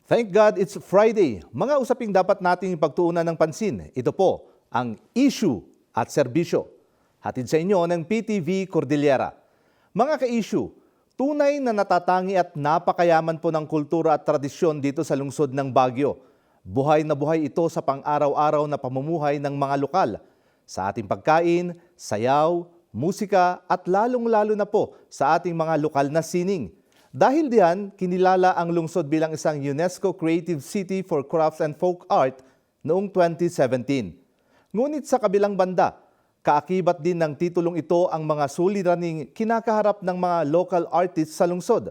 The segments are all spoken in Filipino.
Thank God it's Friday. Mga usaping dapat nating pagtuunan ng pansin. Ito po ang issue at serbisyo. Hatid sa inyo ng PTV Cordillera. Mga ka-issue, tunay na natatangi at napakayaman po ng kultura at tradisyon dito sa lungsod ng Baguio. Buhay na buhay ito sa pang-araw-araw na pamumuhay ng mga lokal. Sa ating pagkain, sayaw, musika at lalong-lalo na po sa ating mga lokal na sining. Dahil diyan, kinilala ang lungsod bilang isang UNESCO Creative City for Crafts and Folk Art noong 2017. Ngunit sa kabilang banda, kaakibat din ng titulong ito ang mga suliraning kinakaharap ng mga local artists sa lungsod.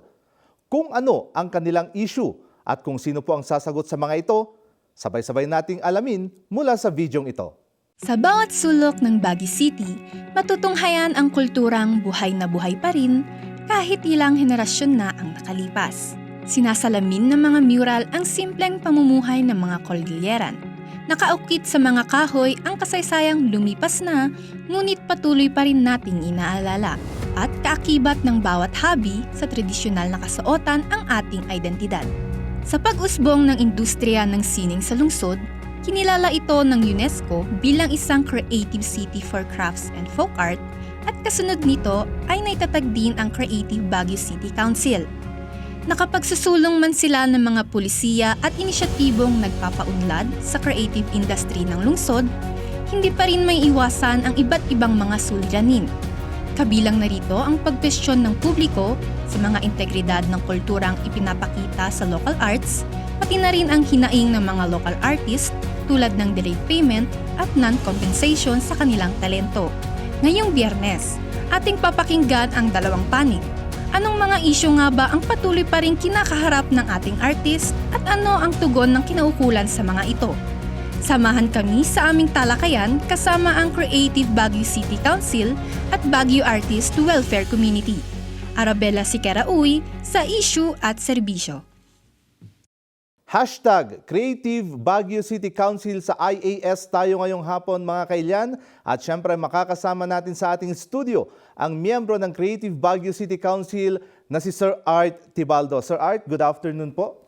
Kung ano ang kanilang issue at kung sino po ang sasagot sa mga ito, sabay-sabay nating alamin mula sa videong ito. Sa bawat sulok ng Baguio City, matutunghayan ang kulturang buhay na buhay pa rin kahit ilang henerasyon na ang nakalipas. Sinasalamin ng mga mural ang simpleng pamumuhay ng mga Cordilleran. Nakaukit sa mga kahoy ang kasaysayang lumipas na, ngunit patuloy pa rin nating inaalala. At kaakibat ng bawat hobby sa tradisyonal na kasuotan ang ating identidad. Sa pag-usbong ng industriya ng sining sa lungsod, kinilala ito ng UNESCO bilang isang creative city for crafts and folk art, at kasunod nito ay naitatag din ang Creative Baguio City Council. Nakapagsusulong man sila ng mga pulisiya at inisyatibong nagpapaunlad sa creative industry ng lungsod, hindi pa rin may iwasan ang iba't ibang mga suliranin. Kabilang na rito ang pagkwestiyon ng publiko sa mga integridad ng kulturang ipinapakita sa local arts, pati na rin ang hinaing ng mga local artists tulad ng delayed payment at non-compensation sa kanilang talento. Ngayong Biyernes, ating papakinggan ang dalawang panig. Anong mga isyu nga ba ang patuloy pa rin kinakaharap ng ating artist at ano ang tugon ng kinaukulan sa mga ito? Samahan kami sa aming talakayan kasama ang Creative Baguio City Council at Baguio Artist Welfare Community. Arabella Siquera Uy sa Issue at Serbisyo. Hashtag Creative Baguio City Council sa IAS tayo ngayong hapon mga kailyan. At syempre makakasama natin sa ating studio ang miyembro ng Creative Baguio City Council na si Sir Art Tibaldo. Sir Art, good afternoon po.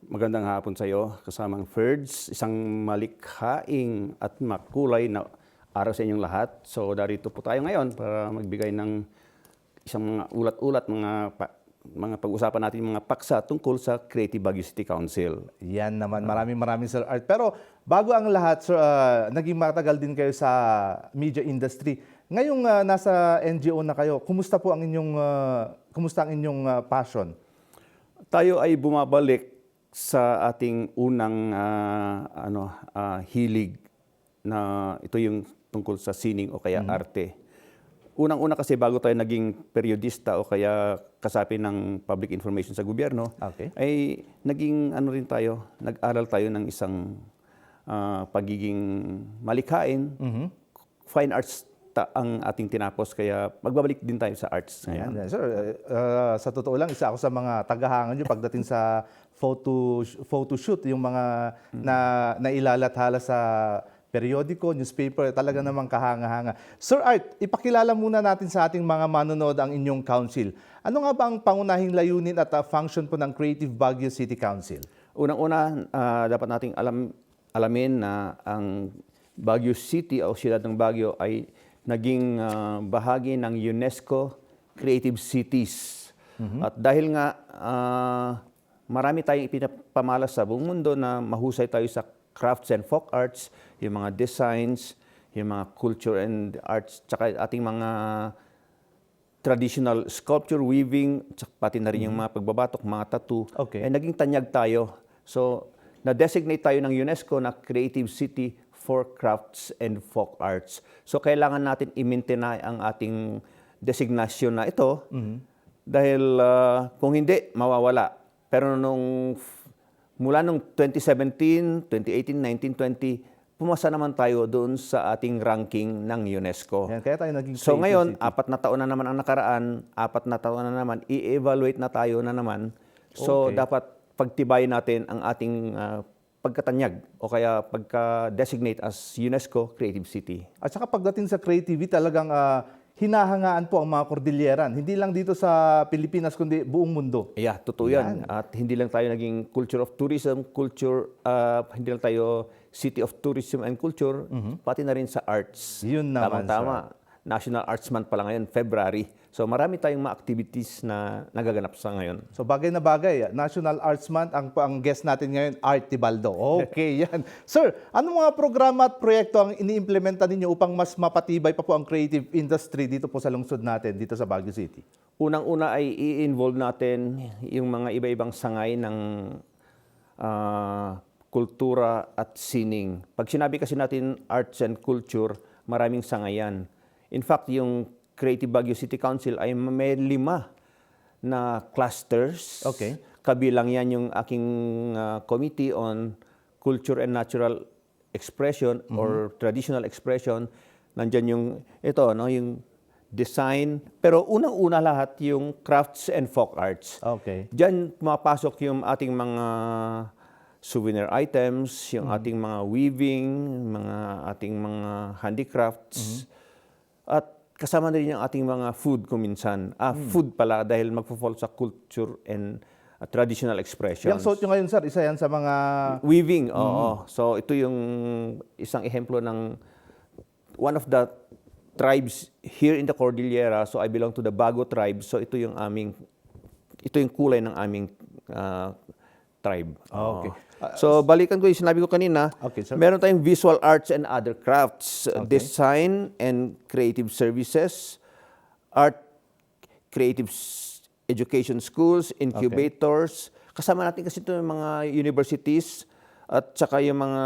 Magandang hapon sa iyo, kasamang Ferds, isang malikhaing at makulay na araw sa inyong lahat. So darito po tayo ngayon para magbigay ng isang mga ulat-ulat, mga pag-usapan natin mga paksa tungkol sa Creative Baguio City Council. Yan naman, maraming Sir Art. Pero bago ang lahat, Sir, naging matagal din kayo sa media industry. Ngayong nasa NGO na kayo, kumusta po ang inyong passion? Tayo ay bumabalik sa ating unang hilig na ito yung tungkol sa sining o kaya arte. Unang-una kasi bago tayo naging periodista o kaya kasapi ng public information sa gobyerno, ay naging nag-aral tayo ng isang pagiging malikhain, fine arts ang ating tinapos, kaya magbabalik din tayo sa arts ngayon. Yeah, sir, sa totoo lang, isa ako sa mga tagahangan nyo pagdating sa photo shoot, yung mga nailalathala sa periodiko, newspaper, talaga namang kahanga-hanga. Sir Art, ipakilala muna natin sa ating mga manonood ang inyong council. Ano nga ba ang pangunahing layunin at function po ng Creative Baguio City Council? Unang-una, dapat nating alamin na ang Baguio City o siyudad ng Baguio ay naging bahagi ng UNESCO Creative Cities. At dahil nga marami tayong ipinapamalas sa buong mundo na mahusay tayo sa crafts and folk arts, yung mga designs, yung mga culture and arts, tsaka ating mga traditional sculpture, weaving, pati na rin yung mga pagbabatok, mga tattoo, ay naging tanyag tayo. So, na-designate tayo ng UNESCO na Creative City for Crafts and Folk Arts. So, kailangan natin i-maintain ang ating designation na ito dahil kung hindi, mawawala. Pero mula nung 2017, 2018, 19, 20, pumasa naman tayo doon sa ating ranking ng UNESCO. Yan, kaya tayo naging so ngayon, 4 na taon na naman ang nakaraan, 4 na taon na naman, i-evaluate na tayo na naman. So dapat pagtibayin natin ang ating pagkatanyag o kaya pagka-designate as UNESCO Creative City. At saka pagdating sa creativity, talagang hinahangaan po ang mga Cordilleran. Hindi lang dito sa Pilipinas, kundi buong mundo. Yeah, totoo yan. At hindi lang tayo naging culture of tourism, hindi lang tayo city of tourism and culture, pati na rin sa arts. Yun naman, Tama-tama. National Arts Month pa lang ngayon, February. So marami tayong mga activities na nagaganap sa ngayon. So bagay na bagay. National Arts Month, ang guest natin ngayon, Art Tibaldo. Okay, yan. Sir, anong mga programa at proyekto ang iniimplementa ninyo upang mas mapatibay pa po ang creative industry dito po sa lungsod natin, dito sa Baguio City? Unang-una ay i-involve natin yung mga iba-ibang sangay ng kultura at sining. Pag sinabi kasi natin arts and culture, maraming sangayan. In fact, yung Creative Baguio City Council ay may 5 na clusters. Okay. Kabilang yan yung aking Committee on Culture and Natural Expression or Traditional Expression. Nandyan yung yung design. Pero unang-una lahat yung crafts and folk arts. Okay. Diyan mapasok yung ating mga souvenir items, yung ating mga weaving, ating mga handicrafts. At kasama na rin yung ating mga food kuminsan. Food pala dahil magpo-fall sa culture and traditional expressions. Yung suot nyo ngayon, sir, isa yan sa mga... Weaving, oo. So ito yung isang ehemplo ng one of the tribes here in the Cordillera. So I belong to the Bago tribe. So ito yung kulay ng aming tribe. Okay. So balikan ko yung sinabi ko kanina, Okay, sir. meron tayong visual arts and other crafts, design and creative services, art, education schools, incubators. Kasama natin kasi ito yung mga universities at saka yung mga,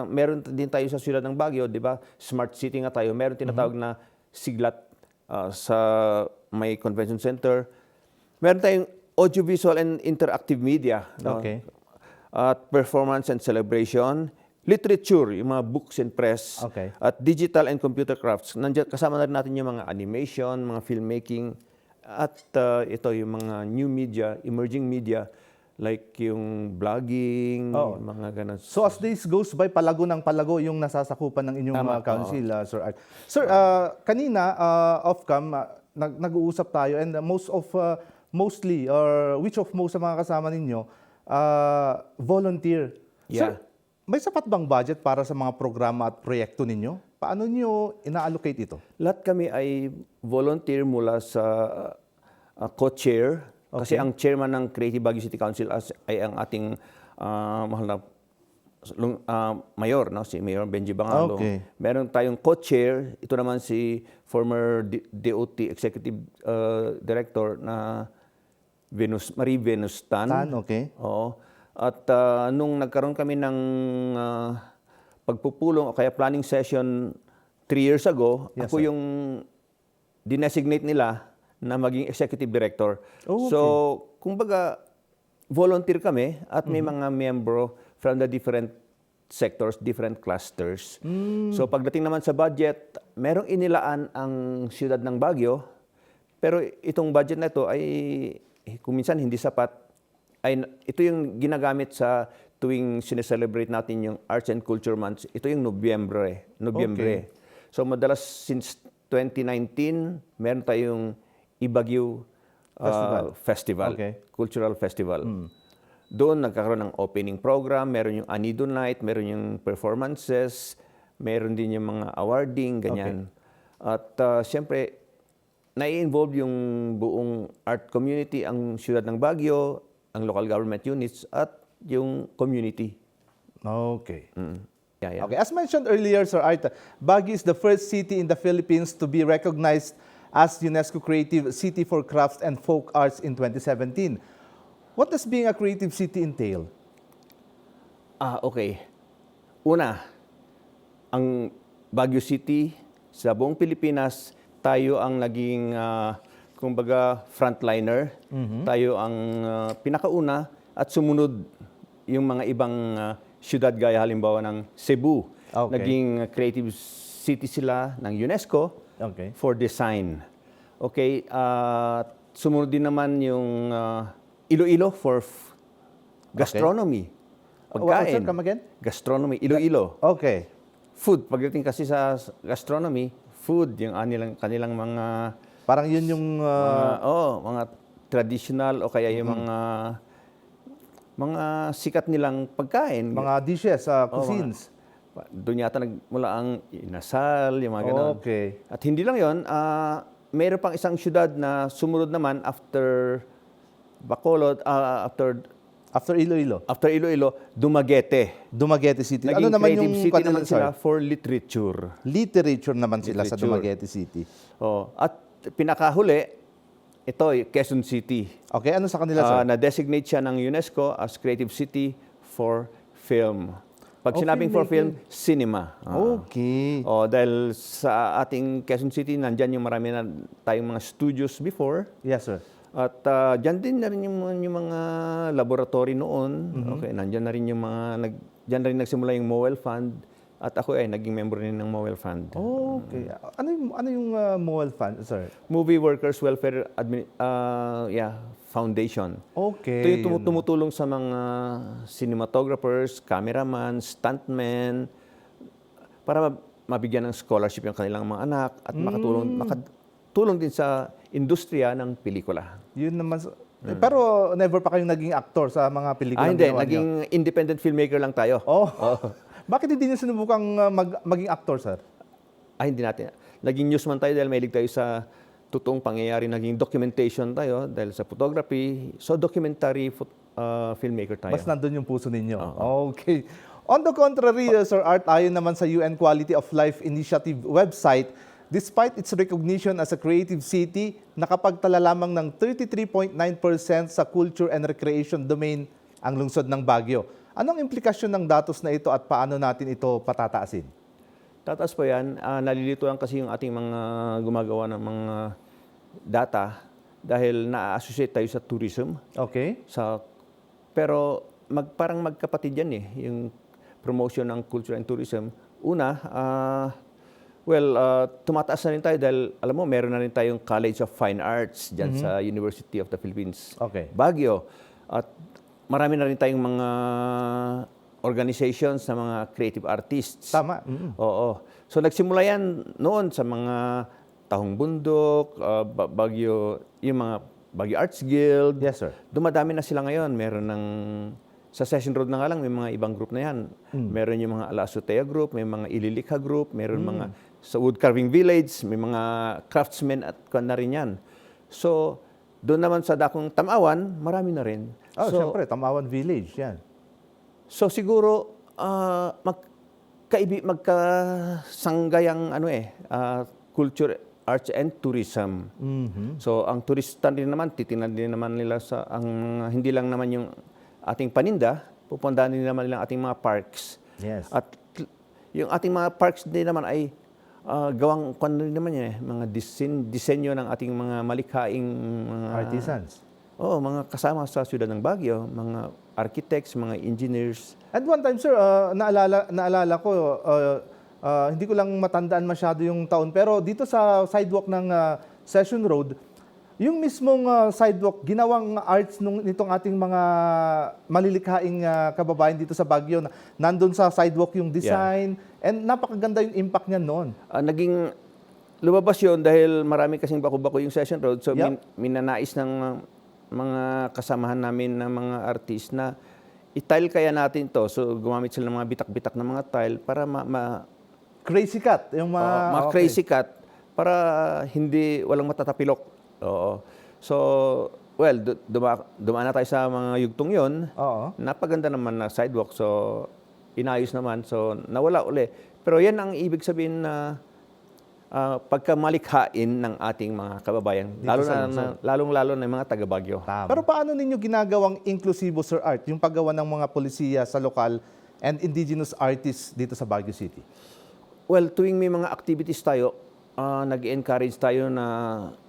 meron din tayo sa siyudad ng Baguio, di ba? Smart city nga tayo. Meron tinatawag na siglat sa may convention center. Meron tayong audiovisual and interactive media. No? Okay. At performance and celebration, literature, yung mga books and press, Okay. at digital and computer crafts. Nandiyan, kasama na rin natin yung mga animation, mga filmmaking, at ito yung mga new media, emerging media, like yung vlogging, mga ganun. So as days goes by, palago ng palago yung nasasakupan ng inyong Tama, council, Sir Art. Sir, kanina, off-cam, nag-uusap tayo and mostly, or which of most sa mga kasama ninyo, volunteer. Yeah. Sir, may sapat bang budget para sa mga programa at proyekto ninyo? Paano niyo ina-allocate ito? Lahat kami ay volunteer mula sa co-chair. Kasi ang chairman ng Creative Baguio City Council ay ang ating mahal na mayor, no? Si Mayor Benji Bangalo. Okay. Meron tayong co-chair. Ito naman si former DOT Executive Director na Marie Venus Tan. Okay. Oo. At nung nagkaroon kami ng pagpupulong o kaya planning session 3 years ago, Yes, ako sir. yung dinesignate nila na maging executive director. Oh, okay. So, kumbaga, volunteer kami at may mga miyembro from the different sectors, different clusters. So, pagdating naman sa budget, merong inilaan ang siyudad ng Baguio, pero itong budget na ito ay kung minsan hindi sapat. Ito yung ginagamit sa tuwing sineselebrate natin yung Arts and Culture Month. Ito yung Nobyembre. Okay. So madalas since 2019, meron tayong Ibagyo Festival. Okay. Cultural Festival. Doon nagkakaroon ng opening program, meron yung Anido Night, meron yung performances, meron din yung mga awarding, ganyan. At siyempre, nai-involve yung buong art community, ang siyudad ng Baguio, ang local government units, at yung community. Okay. Yeah. Okay, as mentioned earlier, Sir Art, Baguio is the first city in the Philippines to be recognized as UNESCO Creative City for Crafts and Folk Arts in 2017. What does being a creative city entail? Okay. Una, ang Baguio City, sa buong Pilipinas, tayo ang naging, kumbaga, frontliner. Tayo ang pinakauna at sumunod yung mga ibang siyudad gaya halimbawa ng Cebu. Okay. Naging creative city sila ng UNESCO for design. Okay, sumunod din naman yung Iloilo for gastronomy. Pagkain. Sir, come again? Gastronomy, Iloilo. Okay. Food, pagdating kasi sa gastronomy, food, yung kanilang mga Parang yun yung mga traditional o kaya yung mga sikat nilang pagkain. mga dishes, cuisines. Doon yata nagmula ang inasal, yung mga ganon. Okay. At hindi lang yon, mayroon pang isang syudad na sumunod naman after Bacolod, After Iloilo, after Iloilo, Dumaguete. Dumaguete City. Naging Ano naman creative yung city kanila, naman sila sir? for literature. Literature naman sila sa Literature. Dumaguete City. Oh, at pinakahuli, ito, Quezon City. Okay, ano sa kanila, sir? Na-designate siya ng UNESCO as Creative City for Film. Pag Oh, sinabing for film, cinema. Okay. Dahil sa ating Quezon City, nandyan yung marami na tayong mga studios before. Yes, sir. At dyan din na rin yung mga laboratory noon. Okay, nandyan na rin yung dyan na rin nagsimula yung MOEL Fund. At ako ay naging member rin ng MOEL Fund. Okay. Ano yung MOEL Fund, sir? Movie Workers Welfare Foundation. Okay. Ito yung tumutulong sa mga cinematographers, cameraman, stuntmen, para mabigyan ng scholarship yung kanilang mga anak at makatulong din sa industriya ng pelikula. Yun naman. Pero never pa kayong naging actor sa mga pelikula Hindi. ginawa niyo? Naging independent filmmaker lang tayo. Oh. Bakit hindi niyo sinubukang maging actor, sir? Hindi natin. Naging newsman tayo dahil mahilig tayo sa totoong pangyayari. Naging documentation tayo dahil sa photography. So, documentary filmmaker tayo. Mas nandun yung puso ninyo. Okay. On the contrary, Sir Art, ayon naman sa UN Quality of Life Initiative website, despite its recognition as a creative city, nakapagtala lamang ng 33.9% sa culture and recreation domain ang lungsod ng Baguio. Anong implikasyon ng datos na ito at paano natin ito patataasin? Tataas po yan. Nalilituan kasi yung ating mga gumagawa ng mga data dahil na-associate tayo sa tourism. Okay. Pero parang magkapatid yan yung promotion ng culture and tourism. Una, tumataas na rin tayo dahil alam mo, meron na rin tayong College of Fine Arts dyan sa University of the Philippines, Okay. Baguio. At marami na rin tayong mga organizations na mga creative artists. Tama. Oo. So nagsimula yan noon sa mga Tahong Bundok, Baguio, yung mga Baguio Arts Guild. Yes, sir. Dumadami na sila ngayon. Meron sa Session Road na nga lang, may mga ibang group na yan. Meron yung mga Ala Azotea Group, may mga Ililikha Group, meron mga sa Wood Carving Village, may mga craftsmen at kung na rin yan. So, doon naman sa Dakong Tamawan, marami na rin. Siyempre, Tamawan Village, yan. So siguro magkasanggayang culture, arts and tourism. So ang turista din naman titingnan din naman nila hindi lang naman yung ating paninda, pupuntahan din naman nila ang ating mga parks. Yes. At yung ating mga parks din naman ay gawang mga disenyo ng ating mga malikhaing mga Artisans. mga kasama sa siyudad ng Baguio, mga architects, mga engineers. At one time, sir, naalala ko, hindi ko lang matandaan masyado yung taon, pero dito sa sidewalk ng Session Road, yung mismong sidewalk, ginawang arts nitong ating mga malilikhaing kababayan dito sa Baguio. Nandun sa sidewalk yung design, and napakaganda yung impact niya noon. Naging lumabas yun dahil marami kasing bako-bako yung Session Road. So, minanais ng mga kasamahan namin ng mga artist na i-tile kaya natin to. So, gumamit sila ng mga bitak-bitak na mga tile para Crazy cut. Yung mga crazy cut para walang matatapilok. Oo. So, dumaan na tayo sa mga yugtong yun. Oo. Napaganda naman na sidewalk. So, inayos naman. So, nawala uli. Pero yan ang ibig sabihin na pagkamalikhain ng ating mga kababayan. Lalong-lalo na yung mga taga-Baguio. Pero paano ninyo ginagawang inklusibo, Sir Art, yung paggawa ng mga polisiya sa lokal and indigenous artists dito sa Baguio City? Well, tuwing may mga activities tayo, nag-encourage tayo na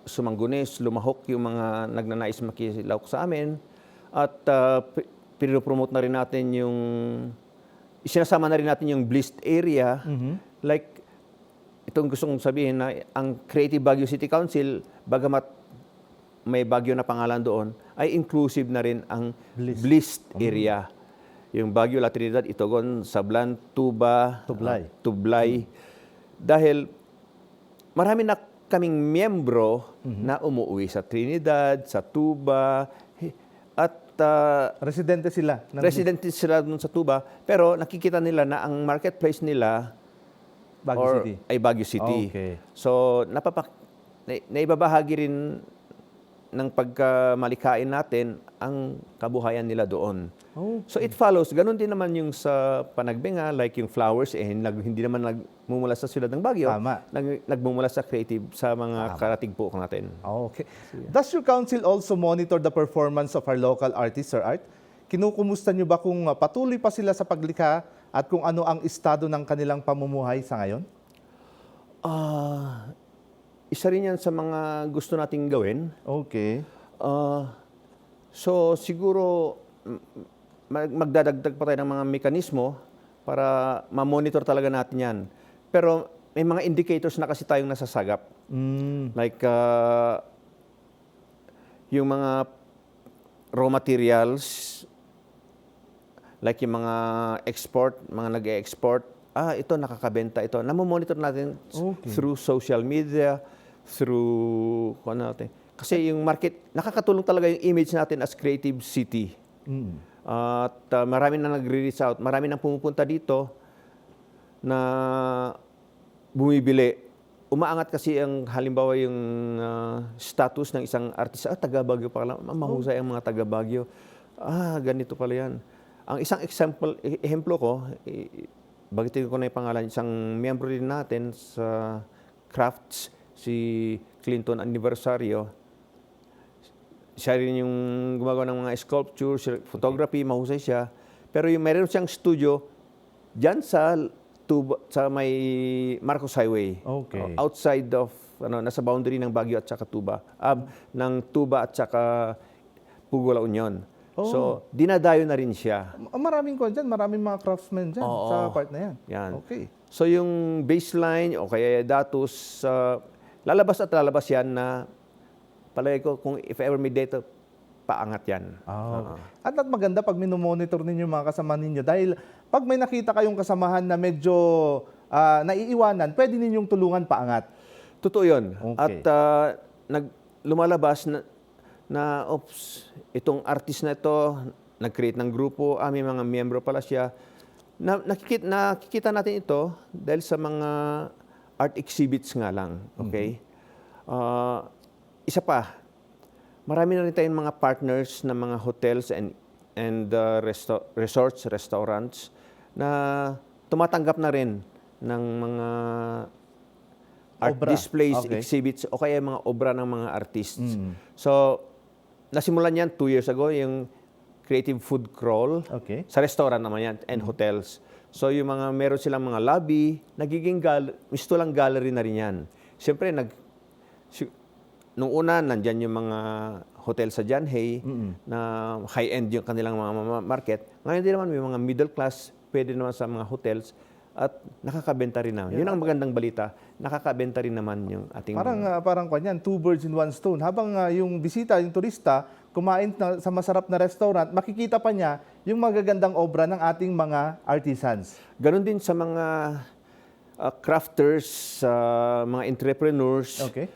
sumanggunis, lumahok yung mga nagnanais makilahok sa amin. At pinopromote na rin natin isinasama na rin natin yung blessed area. Like, itong gustong sabihin na ang Creative Baguio City Council, bagamat may Baguio na pangalan doon, ay inclusive na rin ang blessed area. Yung Baguio, La Trinidad, Itogon, Sablan, Tuba, Tublay. Dahil marami na kaming miyembro na umuwi sa Trinidad, sa Tuba, at Residente sila. residente sila dun sa Tuba, pero nakikita nila na ang marketplace nila Baguio City. ay Baguio City. Okay. So, naibabahagi rin ng pagkamalikain natin ang kabuhayan nila doon. Oh. So it follows, ganun din naman yung sa Panagbenga, like yung flowers, hindi naman nagmumula sa Ciudad ng Baguio. Tama. Nagmumula sa creative, sa mga karating po natin. Okay. Does your council also monitor the performance of our local artists, Sir Art? Kinukumusta nyo ba kung patuloy pa sila sa paglikha at kung ano ang estado ng kanilang pamumuhay sa ngayon? Isa rin yan sa mga gusto nating gawin. Okay. So siguro magdadagdag pa tayo ng mga mekanismo para ma-monitor talaga natin yan. Pero may mga indicators na kasi tayong nasasagap. Like yung mga raw materials, like yung mga export, mga nag-e-export, ito nakakabenta ito. Namomonitor natin through social media, through kasi yung market, nakakatulong talaga yung image natin as creative city. At marami na nagre-reach out, marami nang pumupunta dito na bumibili. Umaangat kasi ang halimbawa yung status ng isang artista, taga Baguio pala, mahusay ang mga taga Baguio. Ganito pala yan. Ang isang ehemplo ko, bagitin ko na yung pangalan, isang miyembro din natin sa Crafts, si Clinton Aniversario. Siya rin yung gumagawa ng mga sculpture, photography, mahusay siya. Pero yung meron siyang studio dyan sa may Marcos Highway. Okay. Outside of, nasa boundary ng Baguio at saka Tuba. Ng Tuba at saka Pugo La Union. So, dinadayo na rin siya. Maraming dyan, maraming mga craftsmen dyan sa part na yan. Yan. Okay. So, yung baseline o kaya datos, lalabas at lalabas yan na palagay ko kung if ever may data, paangat yan. At maganda pag minomonitor ninyo yung mga kasama ninyo dahil pag may nakita kayong kasamahan na medyo naiiwanan, pwede ninyong tulungan paangat. Totoo yun. Okay. At lumalabas na itong artist na ito, nag-create ng grupo, may mga miyembro pala siya. Nakikita natin ito dahil sa mga art exhibits nga lang. Okay? Isa pa, marami na rin tayong mga partners ng mga hotels and resorts, restaurants na tumatanggap na rin ng mga art Obra. displays, Okay. exhibits o kaya mga obra ng mga artists. So, nasimulan yan 2 years ago, yung creative food crawl. Okay. Sa restaurant naman yan and hotels. So, yung mga meron silang mga lobby, nagiging misto lang gallery na rin yan. Siyempre, nung una, nandyan yung mga hotel sa Janhay na high-end yung kanilang mga market. Ngayon din naman, may mga middle class, pwede naman sa mga hotels at nakakabenta rin naman. Yun ang magandang balita, nakakabenta rin naman yung ating Parang kanyan, 2 birds in 1 stone. Habang yung bisita, yung turista, kumain sa masarap na restaurant, makikita pa niya yung magagandang obra ng ating mga artisans. Ganon din sa mga crafters, mga entrepreneurs. Okay.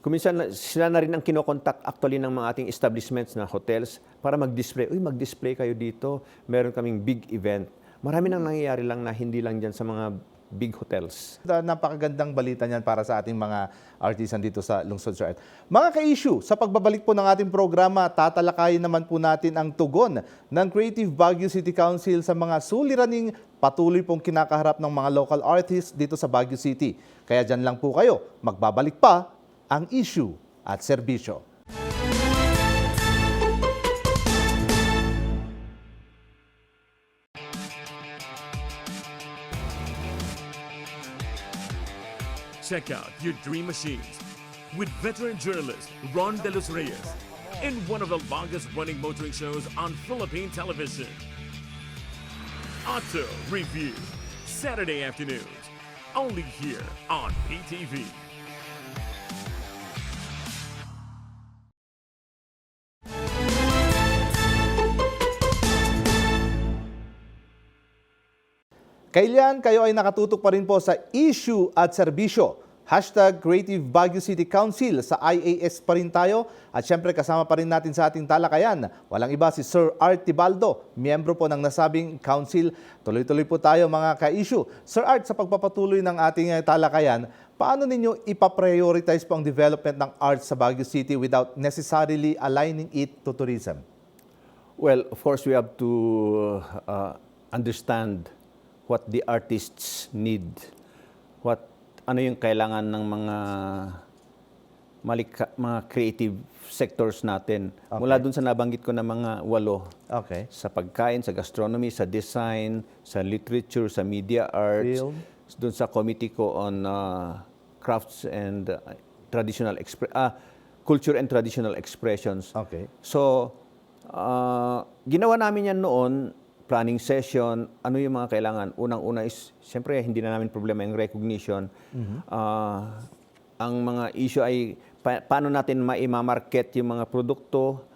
Kuminsan sila na rin ang kinokontak actually ng mga ating establishments na hotels para mag-display. Mag-display kayo dito. Meron kaming big event. Marami nang nangyayari lang na hindi lang dyan sa mga big hotels. Napakagandang balita niyan para sa ating mga artisan dito sa Lungsod Sir Art. Mga ka-issue, sa pagbabalik po ng ating programa, tatalakayin naman po natin ang tugon ng Creative Baguio City Council sa mga suliraning patuloy pong kinakaharap ng mga local artists dito sa Baguio City. Kaya dyan lang po kayo, magbabalik pa ang issue at serbisyo. Check out your dream machines with veteran journalist Ron De Los Reyes in one of the longest running motoring shows on Philippine television. Auto Review, Saturday afternoons, only here on PTV. Kailan kayo ay nakatutok pa rin po sa issue at serbisyo? Hashtag Creative Baguio City Council sa IAS pa rin tayo. At syempre kasama pa rin natin sa ating talakayan. Walang iba si Sir Art Tibaldo, miyembro po ng nasabing council. Tuloy-tuloy po tayo mga ka-issue. Sir Art, sa pagpapatuloy ng ating talakayan, paano ninyo ipaprioritize po ang development ng arts sa Baguio City without necessarily aligning it to tourism? Well, of course, we have to understand what the artists need, ano yung kailangan ng mga creative sectors natin. Okay. Mula dun sa nabanggit ko na mga 8, Okay. sa pagkain, sa gastronomy, sa design, sa literature, sa media arts, Film. dun sa committee ko on crafts and culture and traditional expressions. Okay. So, ginawa namin yan noon, planning session, ano yung mga kailangan. Unang-una is, siyempre, hindi na namin problema yung recognition. Ang mga issue ay, paano natin maimamarket yung mga produkto.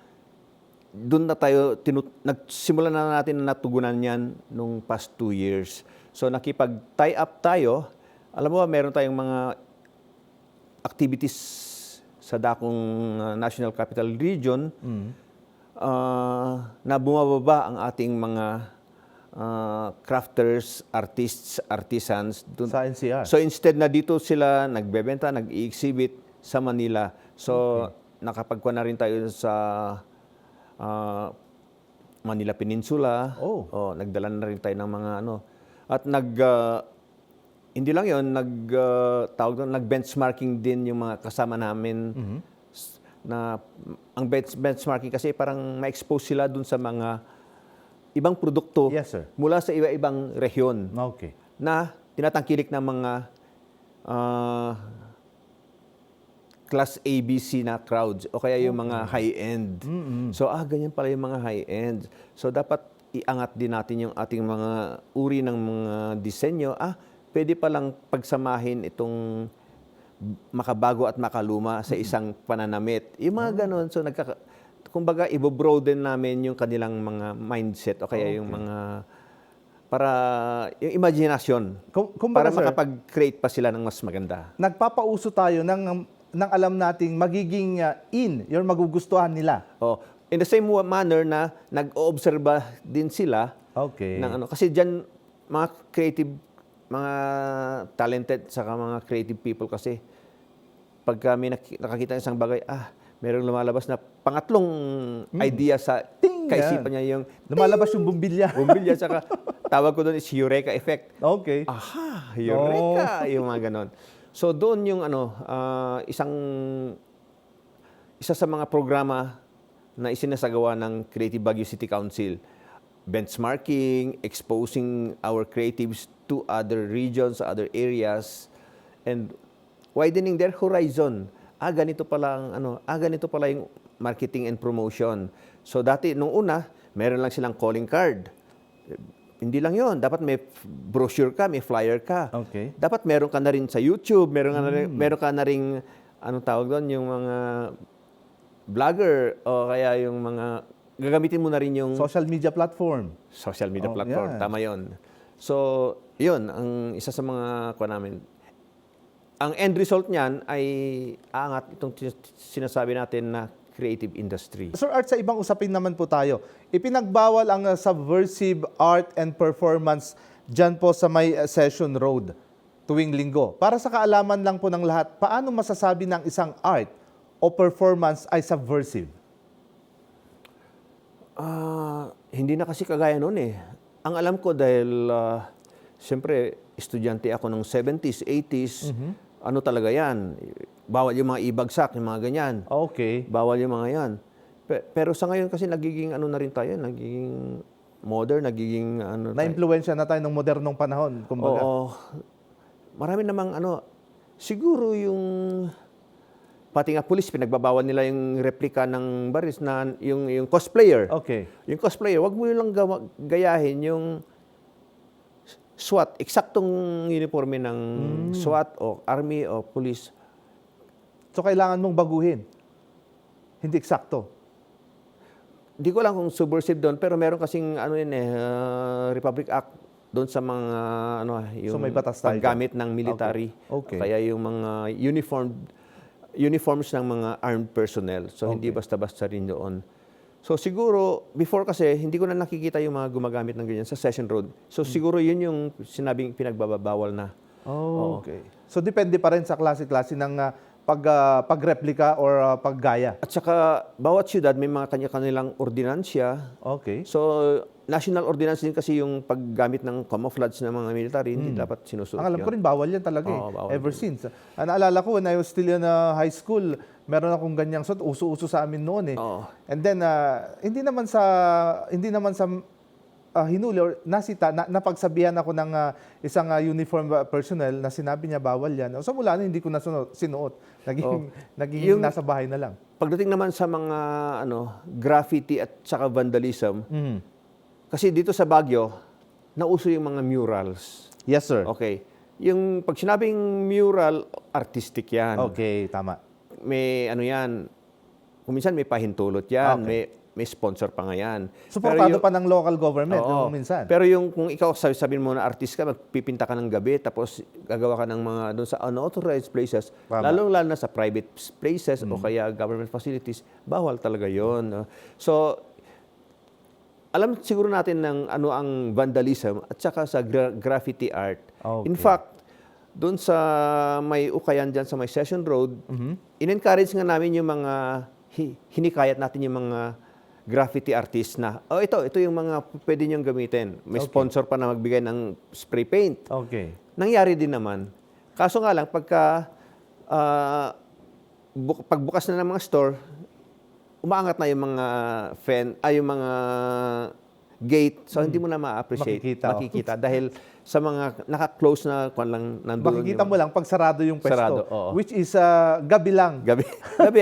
Doon na tayo, nagsimula na natin na natugunan yan nung past 2 years. So, nakipag-tie up tayo. Alam mo, meron tayong mga activities sa dakong National Capital Region, na bumababa ang ating mga crafters, artists, artisans. Sa NCR. So instead na dito sila nagbebenta, nag-i-exhibit sa Manila. So nakapagkuha na rin tayo sa Manila Peninsula. Nagdala na rin tayo ng mga ano. At hindi lang yon, nag-benchmarking din yung mga kasama namin. Na ang benchmarking kasi parang ma-expose sila dun sa mga ibang produkto. Yes, sir. Mula sa iba-ibang rehiyon Okay. na tinatangkilik ng mga class ABC na crowds o kaya yung mga high-end. So, ganyan pala yung mga high-end. So, dapat iangat din natin yung ating mga uri ng mga disenyo. Pwede palang pagsamahin itong makabago at makaluma sa isang pananamit. Yung mga ganon. So, kumbaga, i-broaden namin yung kanilang mga mindset o kaya yung mga, yung imagination. Para Sir, makapag-create pa sila ng mas maganda. nagpapauso tayo ng alam nating magiging yung magugustuhan nila. In the same manner na nag-oobserba din sila Okay. ng ano. Kasi dyan, mga creative, mga talented, saka mga creative people kasi, pag kami nakakita ng isang bagay, merong lumalabas na pangatlong idea sa kaisipan niya yung Lumalabas yung bumbilya. bumbilya, saka tawag ko doon is Eureka effect. Okay. Eureka! Yung mga ganon. So doon yung isa sa mga programa na isinasagawa ng Creative Baguio City Council. Benchmarking, exposing our creatives to other regions, other areas, and widening their horizon. Ganito pala ganito pala yung marketing and promotion. So dati, nung una, meron lang silang calling card. Hindi lang yon, dapat may brochure ka, may flyer ka. Okay. Dapat meron ka na rin sa YouTube, meron ka na rin, anong tawag doon, yung mga vlogger, o kaya yung mga, gagamitin mo na rin yung Social media platform. social media Yeah. platform. Tama yon. So, yun, ang isa sa mga kuha namin. Ang end result niyan ay aangat itong sinasabi natin na creative industry. Sir Art, sa ibang usapin naman po tayo. Ipinagbawal ang subversive art and performance dyan po sa may Session Road tuwing linggo. Para sa kaalaman lang po ng lahat, paano masasabi ng isang art o performance ay subversive? Hindi na kasi kagaya noon eh. Ang alam ko dahil, siyempre, estudyante ako ng 70s, 80s, ano talaga yan? Bawal yung mga ibagsak, yung mga ganyan. Okay. Bawal yung mga yan. Pero sa ngayon kasi nagiging ano na rin tayo, nagiging modern, nagiging ano. Na-impluensya na tayo ng modernong panahon, kumbaga. Oo. Marami namang ano, siguro yung pati nga pulis, pinagbabawal nila yung replika ng baris na yung cosplayer. Okay. Yung cosplayer, wag mo lang gayahin yung SWAT, eksaktong uniforme ng SWAT o Army o Police. So, kailangan mong baguhin. Hindi eksakto. Hindi ko lang kung subversive doon, pero meron kasing ano yun Republic Act doon sa mga yung may batas tayo paggamit ng military. Okay. Kaya yung mga uniforms ng mga armed personnel. So hindi basta-basta rin doon. So siguro, before kasi, hindi ko na nakikita yung mga gumagamit ng ganyan sa Session Road. So siguro yun yung sinabing pinagbabawal na. Okay. So depende pa rin sa klase-klase ng pagreplika or paggaya. At saka, bawat syudad may mga kanya-kanilang ordinansya. Okay. So, national ordinance din kasi yung paggamit ng camouflage ng mga military, hindi dapat sinusunod Ang alam ko yun. rin, bawal yan talaga Oo, bawal ever since. Naalala ko, when I was still in high school, meron akong ganyang suot. Uso-uso sa amin noon eh. Oo. And then, hindi naman sa hinuli or nasita, napagsabihan ako ng isang uniform personnel na sinabi niya bawal yan. So mula na hindi ko na sinuot. Naging nasa bahay na lang. Pagdating naman sa mga graffiti at saka vandalism, kasi dito sa Baguio, nauso yung mga murals. Yes, sir. Okay. Yung pag sinabing mural, artistic yan. Okay, tama. May yan, kung minsan may pahintulot yan, may sponsor pa nga yan. Suportado pa ng local government Oo. minsan. Pero kung ikaw sabihin mo na artist ka, magpipinta ka ng gabi, tapos gagawa ka ng mga doon sa unauthorized places, lalo na sa private places o kaya government facilities, bawal talaga yon. So, alam siguro natin ng ano ang vandalism at saka sa graffiti art. Okay. In fact, doon sa may ukayan dyan sa may Session Road, in-encourage nga namin yung mga, hinikayat natin yung mga graffiti artist na, ito yung mga pwede niyong gamitin. May sponsor pa na magbigay ng spray paint. Okay. Nangyari din naman. Kaso nga lang, pagka pagbukas na ng mga store, umaangat na yung mga yung mga gate. So, hindi mo na ma-appreciate. Makikita. Dahil sa mga naka-close na lang nandun. Makikita mo lang pag sarado yung pwesto. Sarado, oo. Which is gabi lang. Gabi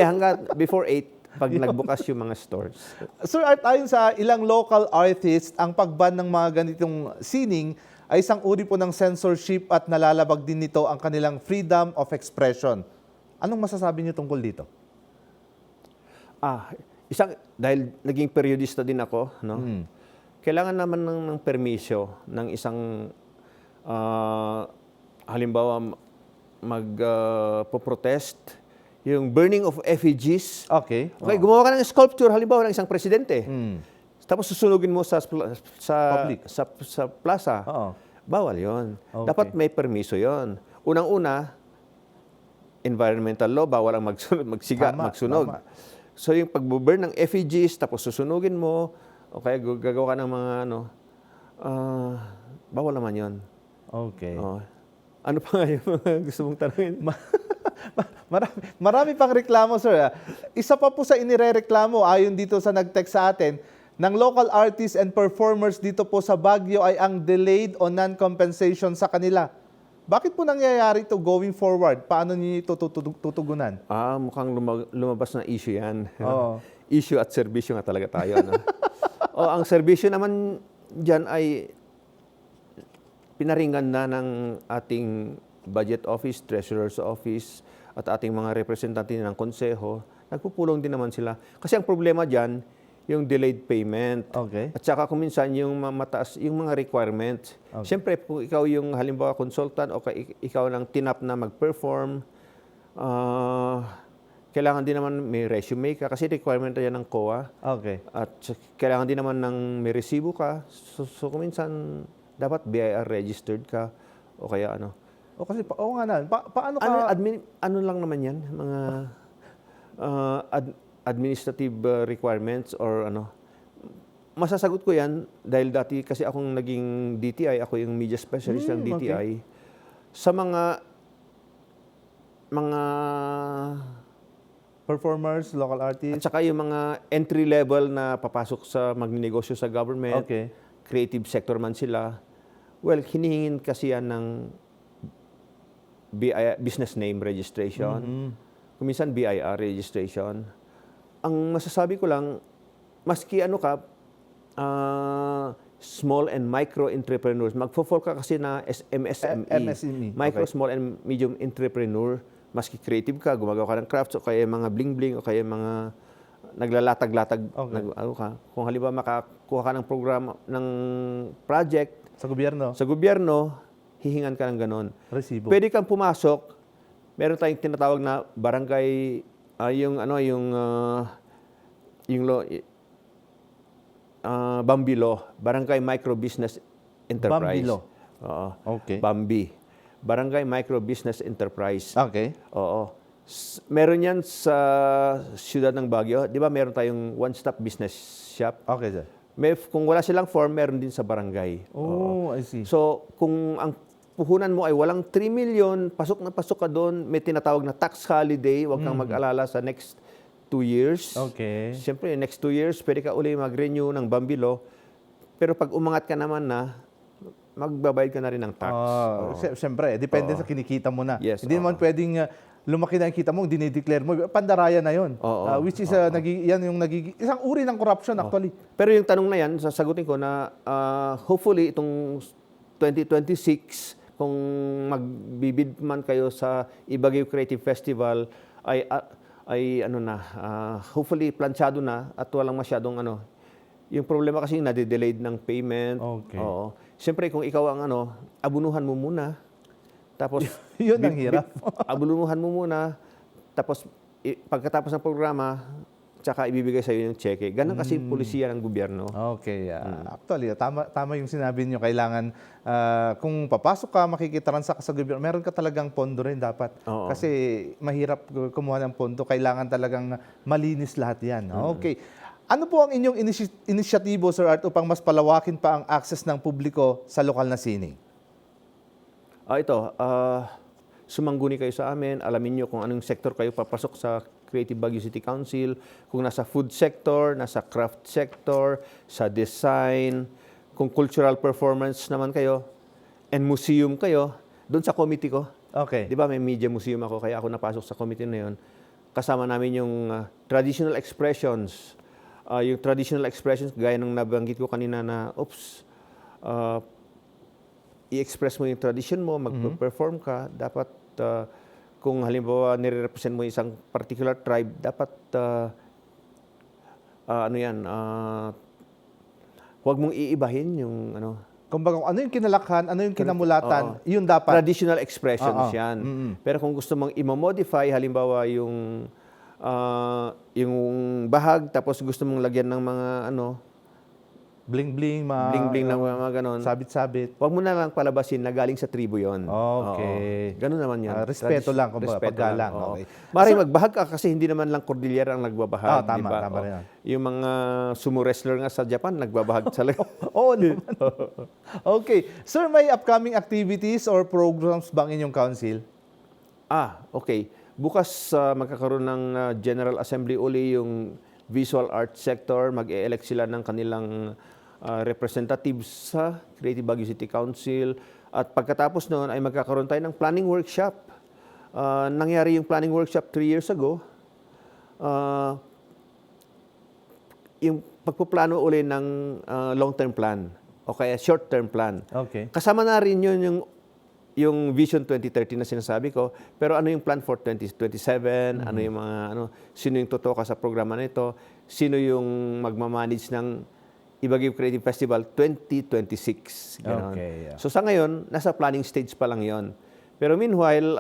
hanggang before 8 pag nagbukas yung mga stores. Sir Art, ayon sa ilang local artists, ang pagban ng mga ganitong sining ay isang uri po ng censorship at nalalabag din nito ang kanilang freedom of expression. Anong masasabi niyo tungkol dito? Dahil naging periodista din ako, no? Kailangan naman ng permisyo ng isang halimbawa magpo-protest, yung burning of effigies. Okay. Gumawa ka ng sculpture halimbawa ng isang presidente. Tapos susunugin mo sa Public. sa plaza. Oo. Bawal 'yon. Okay. Dapat may permiso 'yon. Unang-una, environmental law, bawal ang magsunog. Tama. So yung pagbo-burn ng effigies, tapos susunugin mo, o kaya gagawa ka ng mga bawal naman yon. Okay. Ano pa nga yung mga gusto mong tanungin? Marami pang reklamo, sir. Isa pa po sa inirereklamo, ayon dito sa nag-text sa atin, ng local artists and performers dito po sa Baguio ay ang delayed o non-compensation sa kanila. Bakit po nangyayari ito going forward? Paano niyo ito tutugunan? Mukhang lumabas na issue yan. Oo. Issue at serbisyo nga talaga tayo. No? Ang serbisyo naman dyan ay pinaringgan na ng ating budget office, treasurer's office, at ating mga representante ng konseho. Nagpupulong din naman sila. Kasi ang problema dyan, yung delayed payment. Okay. At saka kung minsan yung mataas, yung mga requirements. Okay. Siyempre, kung ikaw yung halimbawa consultant o ikaw lang tinap na mag-perform, kailangan din naman may resume ka kasi requirement yan ng COA. Okay. At kailangan din naman ng may resibo ka. So kung minsan, dapat BIR registered ka o kaya ano. O kasi, nga na, paano ka... Ano lang naman yan? Mga administrative requirements or ano. Masasagot ko yan dahil dati kasi akong naging DTI, ako yung media specialist ng DTI. Okay. Sa mga performers, local at artists. saka yung mga entry level na papasok sa magnenegosyo sa government, Okay. creative sector man sila, well, hinihingin kasi yan ng business name registration. Kung minsan BIR registration. Ang masasabi ko lang, maski ano ka, small and micro entrepreneurs, magfo-fall ka kasi na MSME. MSME, Micro, okay. small and medium entrepreneur. Maski creative ka, gumagawa ka ng crafts o kaya mga bling-bling o kaya mga naglalatag-latag. Okay. Kung halimbawa makakuha ka ng program, ng project, Sa gobyerno? Sa gobyerno, hihingan ka ng ganon. Resibo. Pwede kang pumasok, meron tayong tinatawag na barangay, Bambi Law, Barangay Micro Business Enterprise. Bambi Law. Oo. Okay. Bambi. Barangay Micro Business Enterprise. Okay. Oo. Meron yan sa siyudad ng Baguio. Di ba meron tayong one-stop business shop? Okay, sir. Kung wala silang form, meron din sa barangay. Oh, I see. So, kung ang puhunan mo ay walang 3 million, pasok na pasok ka doon, may tinatawag na tax holiday, huwag kang mag-alala sa next 2 years. Okay. Siyempre, next 2 years, pwede ka uli mag-renew ng Bambilo. Pero pag umangat ka naman na, magbabayad ka na rin ng tax. Siyempre, depende sa kinikita mo na. Yes, Hindi naman pwedeng lumaki na yung kita mo, dinideclare mo. Pandarayan na yun. Which is, yan yung isang uri ng corruption actually. Pero yung tanong na yan, sasagutin ko na hopefully itong 2026, kung magbibid man kayo sa Ibaguio Creative Festival, ay hopefully planchado na at walang masyadong yung problema kasi nade-delayed ng payment. Okay. Oo. Siyempre kung ikaw ang abunuhan mo muna. Tapos Yun ang hirap. abunuhan mo muna. Tapos pagkatapos ng programa, tsaka ibibigay sa iyo yung cheque. Ganun kasi pulisiya ng gobyerno. Okay. Actually, tama yung sinabi niyo. Kailangan, kung papasok ka, makikitaransa ka sa gobyerno, meron ka talagang pondo rin dapat. Oo. Kasi mahirap kumuha ng pondo. Kailangan talagang malinis lahat yan. Okay. Ano po ang inyong inisyatibo, Sir Art, upang mas palawakin pa ang access ng publiko sa lokal na sining? Sumangguni kayo sa amin. Alamin nyo kung anong sector kayo papasok sa Creative Baguio City Council. Kung nasa food sector, nasa craft sector, sa design, kung cultural performance naman kayo, and museum kayo, doon sa committee ko. Okay. Di ba may media museum ako, kaya ako napasok sa committee na yun. Kasama namin yung traditional expressions. Yung traditional expressions, gaya ng nabanggit ko kanina na, i-express mo yung tradition mo, mag-perform ka, dapat kung halimbawa nire-represent mo isang particular tribe, dapat huwag mong iibahin yung Kumbaga, ano yung kinalakhan, ano yung kinamulatan, yun dapat. Traditional expressions yan. Pero kung gusto mong i-modify, halimbawa yung bahag, tapos gusto mong lagyan ng mga Bling-bling, bling-bling na mga ganon. sabit-sabit. Huwag mo na lang palabasin na galing sa tribo yon. Okay. Ganun naman yun. Respeto lang, kumbaga, paggalang. Oo. Okay. Maring magbahag ka kasi hindi naman lang Cordillera ang nagbabahag. Tama, di ba? tama rin yan. Yung mga sumo wrestler nga sa Japan, nagbabahag talaga. Oo naman. Okay. Sir, may upcoming activities or programs bang inyong council? Okay. Bukas magkakaroon ng General Assembly uli yung visual art sector. Mag-e-elect sila ng kanilang representatives sa Creative Baguio City Council. At pagkatapos noon ay magkakaroon tayo ng planning workshop. Nangyari yung planning workshop 3 years ago. Yung pagpuplano uli ng long-term plan o kaya short-term plan. Okay. Kasama na rin yun yung Vision 2030 na sinasabi ko. Pero ano yung plan for 2027? Ano yung mga sino yung totoka sa programa nito? Sino yung magmamanage ng Ibaguio Creative Festival 2026? Ganon. Okay, yeah. So sa ngayon, nasa planning stage pa lang yon. Pero meanwhile,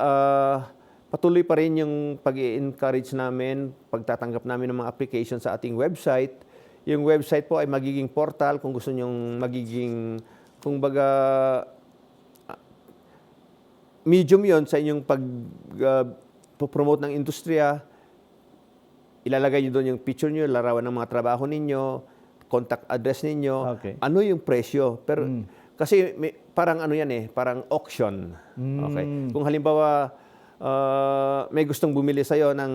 patuloy pa rin yung pag-i-encourage namin, pagtatanggap namin ng mga application sa ating website. Yung website po ay magiging portal kung gusto nyong magiging, kumbaga, medium yon sa inyong pag-promote ng industriya. Ilalagay nyo doon yung picture nyo, larawan ng mga trabaho ninyo, contact address ninyo, Okay. ano yung presyo. Pero kasi parang parang auction. Okay. Kung halimbawa may gustong bumili sa iyo ng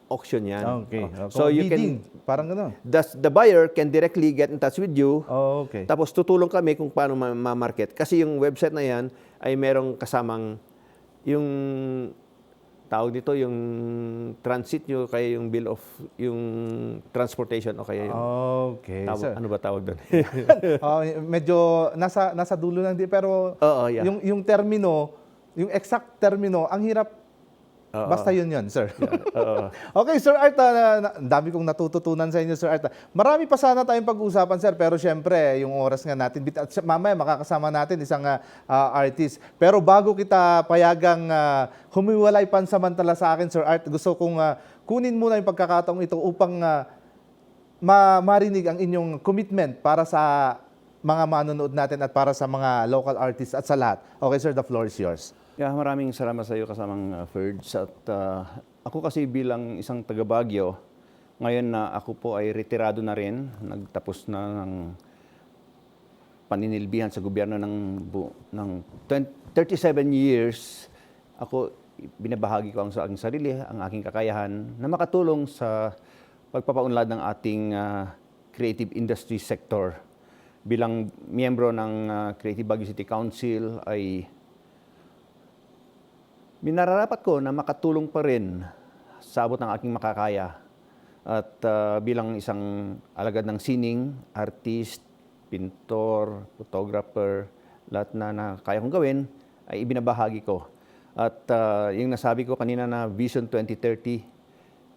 auction yan. Okay. So you bidding, can parang gano'n. the buyer can directly get in touch with you. Okay. Tapos tutulong kami kung paano ma-market. Kasi yung website na yan ay merong kasamang yung tawag dito, yung transit nyo, kaya yung bill of, yung transportation o kaya yung... Okay. Ano ba tawag doon? Medyo nasa dulo lang din, pero Oo, yeah. yung termino, yung exact termino, ang hirap Basta yun, sir. Oo. Okay, Sir Art, ang dami kong natututunan sa inyo, Sir Art. Marami pa sana tayong pag-uusapan, sir, pero syempre, yung oras nga natin, at mamaya makakasama natin isang artist. Pero bago kita payagang humiwalay pansamantala sa akin, Sir Art, gusto kong kunin muna yung pagkakataong ito upang marinig ang inyong commitment para sa mga manonood natin at para sa mga local artists at sa lahat. Okay, sir, the floor is yours. Yeah, maraming salamat sa iyo kasamang Ferds. At ako kasi bilang isang taga Baguio, ngayon na ako po ay retirado na rin, nagtapos na ng paninilbihan sa gobyerno ng 37 years, ako binabahagi ko ang sa aking sarili, ang aking kakayahan na makatulong sa pagpapaunlad ng ating creative industry sector. Bilang miyembro ng Creative Baguio City Council ay minararapat ko na makatulong pa rin sa abot ng aking makakaya. At bilang isang alagad ng sining, artist, pintor, photographer, lahat na kaya kong gawin ay ibinabahagi ko. At yung nasabi ko kanina na Vision 2030,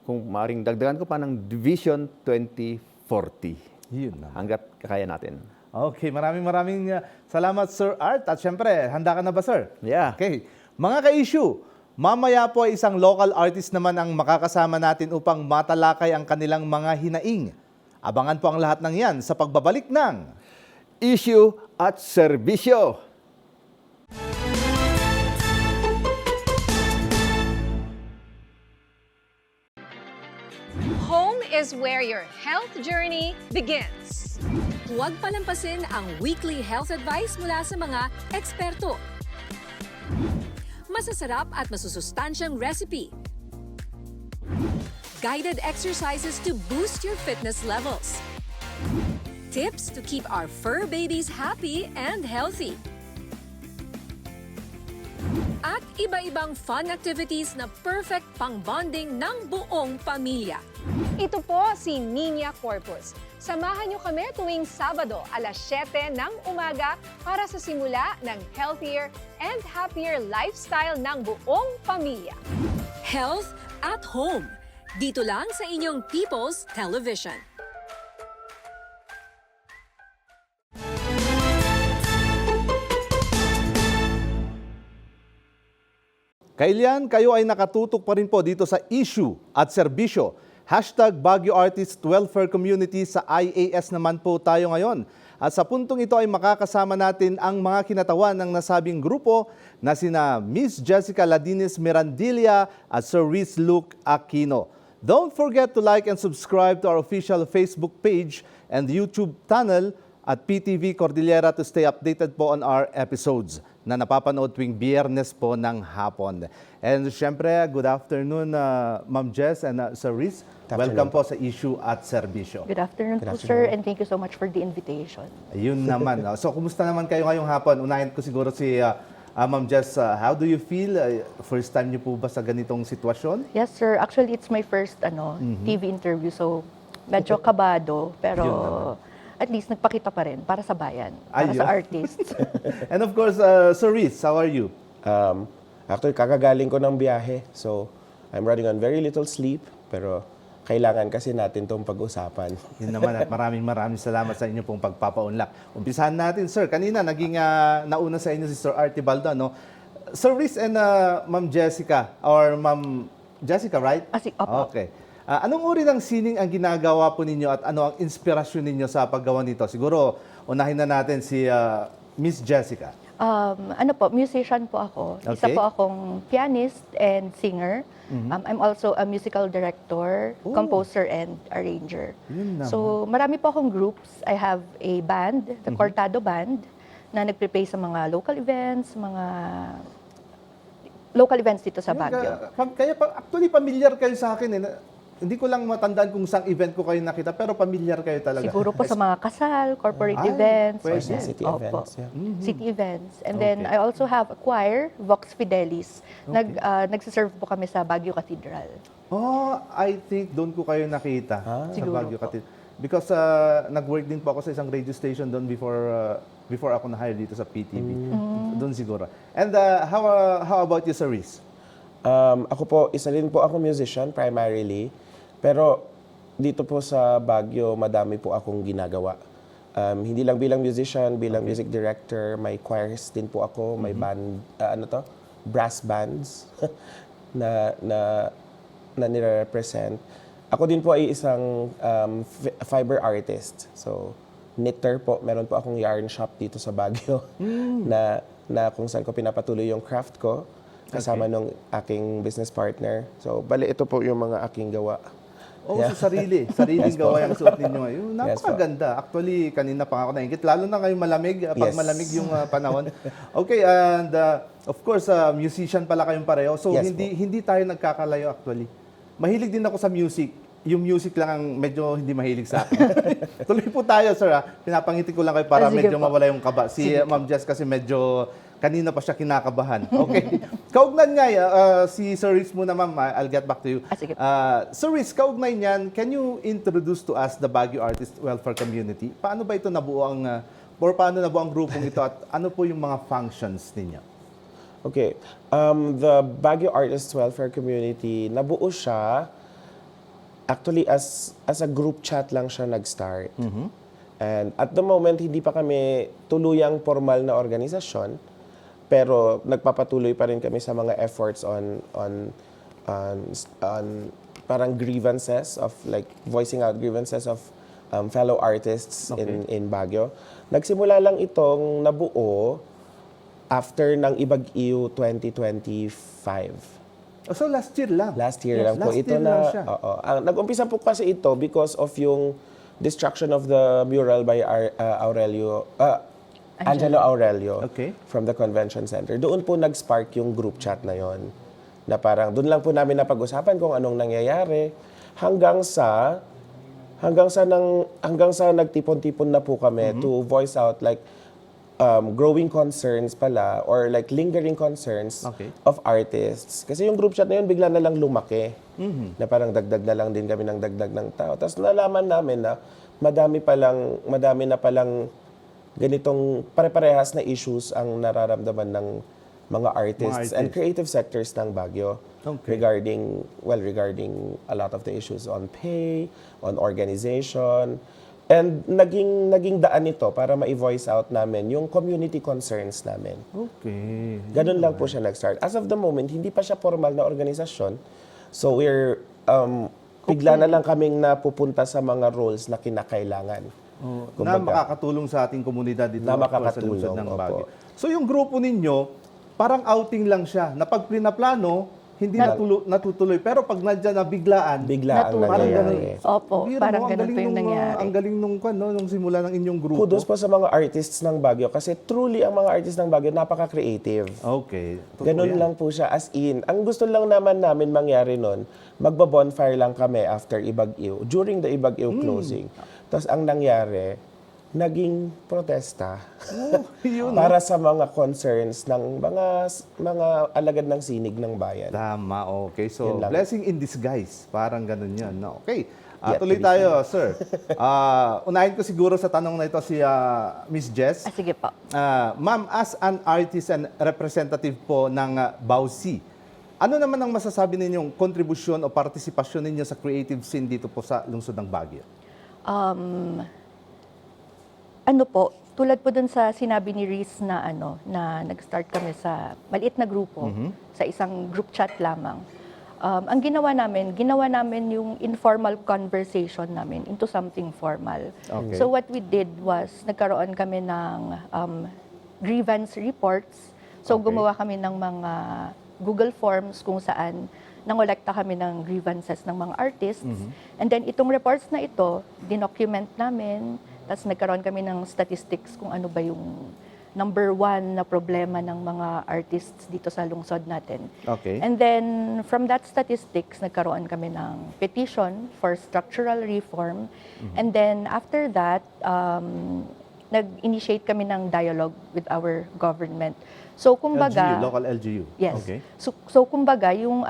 kung maaaring dagdagan ko pa ng Vision 2040. Yun na. Hanggat kakaya natin. Okay, maraming salamat, Sir Art. At syempre, handa ka na ba, sir? Yeah. Okay. Mga ka-issue, mamaya po ay isang local artist naman ang makakasama natin upang matalakay ang kanilang mga hinaing. Abangan po ang lahat ng yan sa pagbabalik ng Issue at Serbisyo. Home is where your health journey begins. Huwag palampasin ang weekly health advice mula sa mga eksperto. Masasarap at masusustansyang recipe. Guided exercises to boost your fitness levels. Tips to keep our fur babies happy and healthy. At iba-ibang fun activities na perfect pang-bonding ng buong pamilya. Ito po si Nina Corpus. Samahan niyo kami tuwing Sabado alas 7 ng umaga para sa simula ng healthier and happier lifestyle ng buong pamilya. Health at Home. Dito lang sa inyong People's Television. Kailan kayo ay nakatutok pa rin po dito sa issue at serbisyo. Hashtag Baguio Artist Welfare Community sa IAS naman po tayo ngayon. At sa puntong ito ay makakasama natin ang mga kinatawan ng nasabing grupo na sina Miss Jessica Ladines Mirandilla at Sir Riz Luke Aquino. Don't forget to like and subscribe to our official Facebook page and YouTube channel at PTV Cordillera to stay updated po on our episodes na napapanood tuwing Biyernes po ng hapon. And syempre, good afternoon, Ma'am Jess and Sir Riz. Welcome po sa Issue at Serbisyo. Good afternoon po, sir, and thank you so much for the invitation. Ayun naman. So, kumusta naman kayo ngayong hapon? Unahin ko siguro si Ma'am Jess. How do you feel? First time niyo po ba sa ganitong sitwasyon? Yes, sir. Actually, it's my first TV interview, so medyo kabado, pero at least nagpakita pa rin para sa bayan, para sa artists. And of course, Sir Riz, how are you? Actually, kakagaling ko ng biyahe. So, I'm running on very little sleep. Pero, kailangan kasi natin itong pag-usapan. Yun naman at maraming salamat sa inyo pong pagpapaunlak. Umpisahan natin, sir. Kanina, naging nauna sa inyo si Sir Artibaldo, no? Sir Riz and Ma'am Jessica, or Ma'am Jessica, right? Opo. Okay. Anong uri ng sining ang ginagawa po ninyo at ano ang inspirasyon ninyo sa paggawa nito? Siguro, unahin na natin si Miss Jessica. Musician po ako. Isa Okay. po akong pianist and singer. I'm also a musical director, composer, and arranger. Yun naman. So, marami po akong groups. I have a band, the Cortado Band, na nagpe-play sa mga local events dito sa Baguio. Kaya actually familiar kayo sa akin eh. Hindi ko lang matandaan kung saan event ko kayo nakita, pero familiar kayo talaga. Siguro po sa mga kasal, corporate Ay, events. pwede. or City Opo. events, yeah. City events. And Okay. then I also have a choir, Vox Fidelis. Nagsiserve po kami sa Baguio Cathedral. Oh, I think doon ko kayo nakita sa Siguro Baguio po. Cathedral. Because nag-work din po ako sa isang radio station doon before ako na-hire dito sa PTV. Doon siguro. And how about you, Sir Riz? Ako po, isa rin po ako musician primarily. Pero dito po sa Baguio, madami po akong ginagawa. Hindi lang bilang musician, bilang music director, may choirs din po ako, may band, brass bands na nire-represent. Ako din po ay isang fiber artist. So, knitter po. Meron po akong yarn shop dito sa Baguio na kung saan ko pinapatuloy yung craft ko kasama nung aking business partner. So, bali ito po yung mga aking gawa. So sariling gawa yung suot ninyo ngayon. Napakaganda. Actually, kanina pa ako naingit. Lalo na ngayong malamig, pag malamig yung panahon. Okay, and of course, musician pala kayong pareho. So hindi tayo nagkakalayo actually. Mahilig din ako sa music. Yung music lang ang medyo hindi mahilig sa akin. Tuloy po tayo, sir. Pinapangiti ko lang kayo para medyo mawala yung kaba. Si Ma'am Jess kasi medyo kanina pa siya kinakabahan. Okay. Kaugnay nga, si Sir Riz muna, ma'am. I'll get back to you. Sige. Sir Riz, kaugnay niyan, can you introduce to us the Baguio Artist Welfare Community? Paano ba ito nabuo or paano nabuo ang grupong ito at ano po yung mga functions ninyo? Okay. The Baguio Artists Welfare Community, nabuo siya actually as a group chat lang siya nag-start. And at the moment, hindi pa kami tuluyang formal na organisasyon, pero nagpapatuloy pa rin kami sa mga efforts on parang grievances of like voicing out grievances of fellow artists in Baguio. Nagsimula lang itong nabuo after ng Ibag-iw 2025. So last year lang? Last year lang po. Last Ito year na, lang siya. nag-umpisa po kasi ito because of yung destruction of the mural by Angelo Aurelio from the convention center. Doon po nag-spark yung group chat na yon. Na parang doon lang po namin napag-usapan kung anong nangyayari hanggang sa nagtipon-tipon na po kami to voice out like growing concerns pala or like lingering concerns of artists. Kasi yung group chat na yun bigla na lang lumaki. Na parang dagdag na lang din kami ng dagdag ng tao. Tapos nalaman namin na madami na palang ganitong pare-parehas na issues ang nararamdaman ng mga artists and creative sectors ng Baguio regarding a lot of the issues on pay, on organization. And naging daan ito para ma-voice out namin yung community concerns namin. Okay. Ganun lang po siya nag-start. As of the moment, hindi pa siya formal na organisasyon. So we're bigla na lang kaming napupunta sa mga roles na kinakailangan. Na makakatulong sa ating komunidad dito Na sa lungsod makakatulong, ng opo. Baguio. So yung grupo ninyo, parang outing lang siya. Na pag plano, hindi natutuloy. Pero pag nandiyan na biglaan, parang ganun. Opo, parang ganun po yung nangyari. Ang galing nung simula ng inyong grupo. Kudos po sa mga artists ng Baguio kasi truly ang mga artists ng Baguio napaka-creative. Okay. Ganun lang po siya as in. Ang gusto lang naman namin mangyari nun, magba-bonfire lang kami after Ibag-iw, during the Ibag-iw closing. Tapos ang nangyari, naging protesta para sa mga concerns ng mga alagad ng sinig ng bayan. Tama, okay. So, Yun lang. blessing in disguise. Parang ganun yan. No? Okay. Yet Tuloy to be tayo, sir. Unahin ko siguro sa tanong na ito si Miss Jess. Sige po. Ma'am, as an artist and representative po ng Bausi, ano naman ang masasabi ninyong kontribusyon o partisipasyon ninyo sa creative scene dito po sa lungsod ng Baguio? Ano po, tulad po dun sa sinabi ni Riz na na nag-start kami sa maliit na grupo, sa isang group chat lamang. Ang ginawa namin yung informal conversation namin into something formal. Okay. So what we did was, nagkaroon kami ng grievance reports. So gumawa kami ng mga Google Forms kung saan nangolekta kami ng grievances ng mga artists. And then itong reports na ito, dinocument namin. Tapos nagkaroon kami ng statistics kung ano ba yung number one na problema ng mga artists dito sa lungsod natin. Okay. And then from that statistics, nagkaroon kami ng petition for structural reform. And then after that, nag-initiate kami ng dialogue with our government. So kumbaga, LGU, local LGU. yes. Okay. So kumbaga yung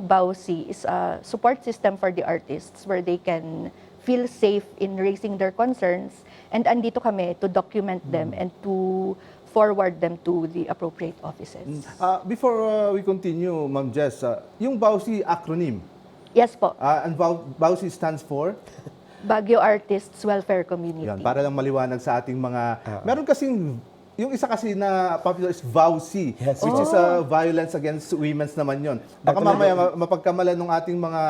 Bausi is a support system for the artists where they can feel safe in raising their concerns, and andito kami to document them and to forward them to the appropriate offices. Before we continue, Ma'am Jess, yung BAUSI acronym, Yes po, and BAUSI stands for? Baguio Artists Welfare Community. Yan, para lang maliwanag sa ating mga... Meron kasing... Yung isa kasi na popular is VAUSI, Yes. which is violence against women naman yon. Baka mamaya mapagkamalan ng ating mga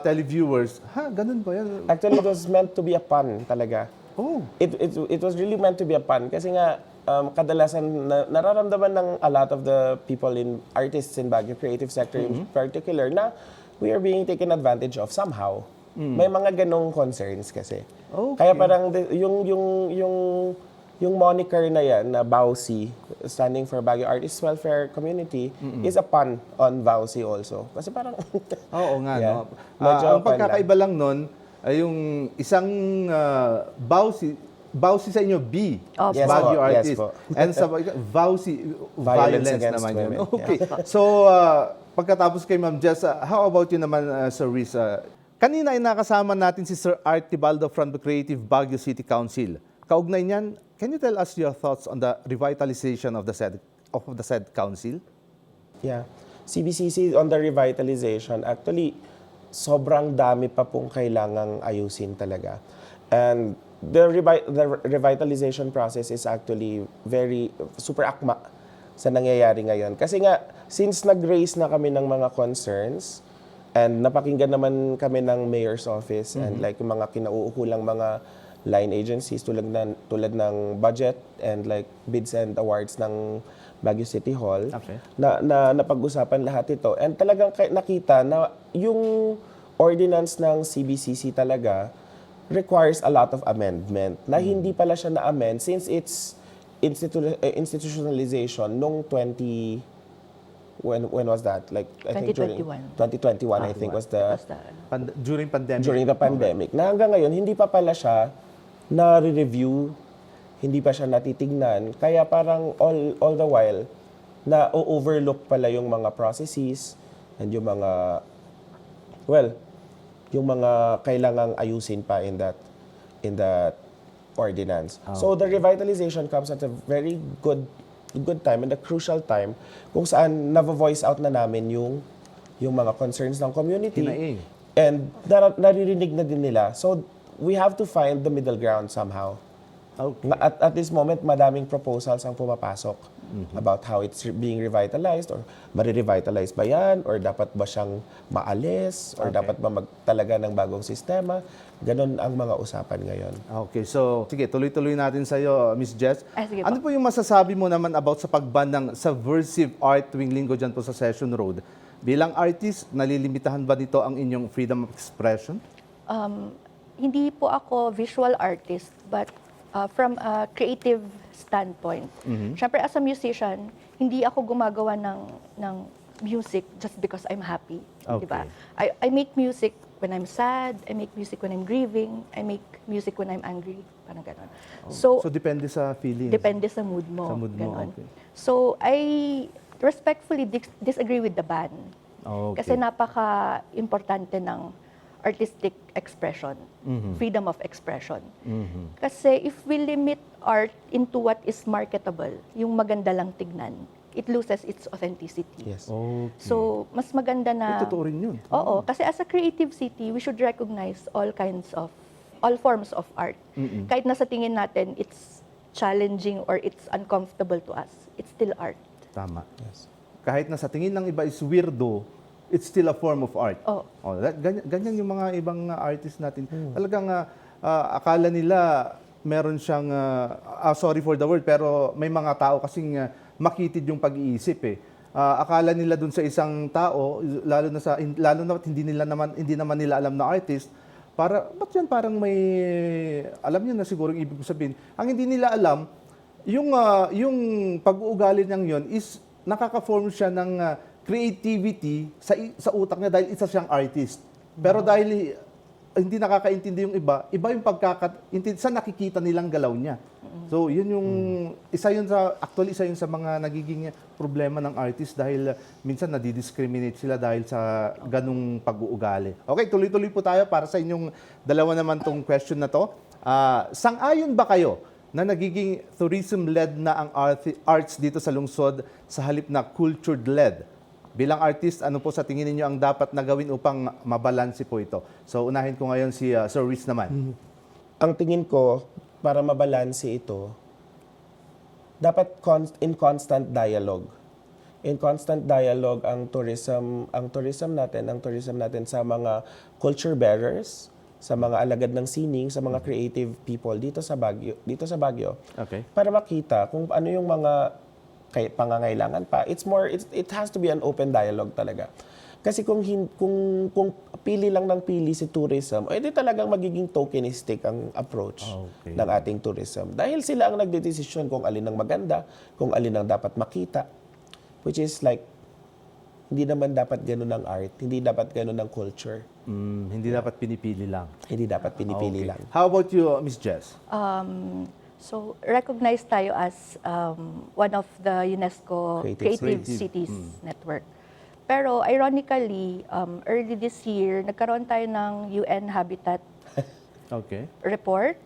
televiewers, ganun ba yan? Actually, it was meant to be a pun talaga. Oh. It was really meant to be a pun kasi nga kadalasan nararamdaman ng a lot of the people in artists in Baguio creative sector in particular na we are being taken advantage of somehow. May mga ganong concerns kasi. Okay. Kaya parang yung moniker na yan na BAUSI, standing for Baguio Artists Welfare Community, is a pun on VAUSI also. Kasi parang Oo nga, Yeah. no? Medyo Ang pagkakaiba lang nun, ay yung isang BAUSI sa inyo, B, Opo. Yes Baguio po, yes Artist. po. And sa VAUSI, violence against naman yun. women. Okay. So, pagkatapos kay Ma'am Jess, how about you naman, Sir Riz? Kanina ay nakasama natin si Sir Art Tibaldo from the Creative Baguio City Council. Kaugnay niyan, can you tell us your thoughts on the revitalization of the said council? Yeah. CBCC on the revitalization, actually, sobrang dami pa pong kailangang ayusin talaga. And the revitalization process is actually super akma sa nangyayari ngayon. Kasi nga, since nag-raise na kami ng mga concerns, and napakinggan naman kami ng mayor's office and like yung mga kinauukulang mga line agencies tulad ng budget and like bids and awards ng Baguio City Hall. Okay. Na napag-usapan lahat ito. And talagang nakita na yung ordinance ng CBCC talaga requires a lot of amendment na hindi pala siya na-amend since its institutionalization nung when was that? Like I think during 2021 I think was the During pandemic? during the pandemic. Na hanggang ngayon hindi pa pala siya na-review, hindi pa siya natitignan. Kaya parang all the while na overlook pala yung mga processes and yung mga yung mga kailangang ayusin pa in that ordinance. So the revitalization comes at a very good time and a crucial time kung saan na-voice out na namin yung mga concerns ng community. Tinaing. And naririnig na din nila. So we have to find the middle ground somehow. Okay. At this moment, madaming proposals ang pumapasok about how it's being revitalized or marirevitalize ba yan or dapat ba siyang maalis or dapat ba magtalaga ng bagong sistema. Ganon ang mga usapan ngayon. Okay, so sige, tuloy-tuloy natin sa iyo, Miss Jess. Sige po. Ano po yung masasabi mo naman about sa pagban ng subversive art tuwing linggo dyan po sa Session Road? Bilang artist, nalilimitahan ba nito ang inyong freedom of expression? Hindi po ako visual artist, but from a creative standpoint, syempre as a musician, hindi ako gumagawa ng music just because I'm happy. Okay. Diba? I make music when I'm sad, I make music when I'm grieving, I make music when I'm angry. Parang ganon. So depende sa feelings? Depende sa mood mo. Sa mood mo, ganon. okay. So, I respectfully disagree with the ban. Okay. Kasi napaka-importante ng artistic expression, freedom of expression. Kasi if we limit art into what is marketable, yung maganda lang tignan, it loses its authenticity. Yes. Okay. So, mas maganda na... Totoo rin yun. Oo, kasi as a creative city, we should recognize all forms of art. Kahit nasa tingin natin, it's challenging or it's uncomfortable to us, it's still art. Tama. Yes. Kahit na sa tingin ng iba is weirdo, it's still a form of art. Oh. Ganyan yung mga ibang artists natin. Talagang akala nila meron siyang, sorry for the word, pero may mga tao kasing makitid yung pag-iisip eh. Akala nila dun sa isang tao, lalo na hindi naman nila alam na artist, ba't yan parang may, alam niyo na siguro yung ibig sabihin. Ang hindi nila alam, yung pag-uugali niyang yun is nakaka-form siya ng creativity sa utak niya dahil isa siyang artist. Pero dahil hindi nakakaintindi yung iba yung sa nakikita nilang galaw niya. So, yun yung isa yun sa mga nagiging problema ng artist dahil minsan nadidiscriminate sila dahil sa ganung pag-uugali. Okay, tuloy-tuloy po tayo para sa inyong dalawa naman tong question na to. Sang-ayon ba kayo na nagiging tourism-led na ang arts dito sa lungsod sa halip na culture-led. Bilang artist, ano po sa tingin ninyo ang dapat na gawin upang mabalanse po ito? So unahin ko ngayon si Sir Riz naman. Ang tingin ko, para mabalanse ito, dapat in constant dialogue. In constant dialogue ang tourism natin sa mga culture bearers, sa mga alagad ng sining, sa mga creative people dito sa Baguio. Okay. Para makita kung ano yung mga pangangailangan pa. It has to be an open dialogue talaga. Kasi kung pili lang ng pili si tourism, edi talagang magiging tokenistic ang approach ng ating tourism. Dahil sila ang nagdedesisyon kung alin ang maganda, kung alin ang dapat makita. Which is like, hindi naman dapat ganun ang art, hindi dapat ganun ang culture. Hindi dapat pinipili lang. Hindi dapat pinipili Okay. lang. How about you, Miss Jess? So, recognized tayo as one of the UNESCO Creative Creative Cities Network. Pero ironically, early this year, nagkaroon tayo ng UN Habitat Okay. report.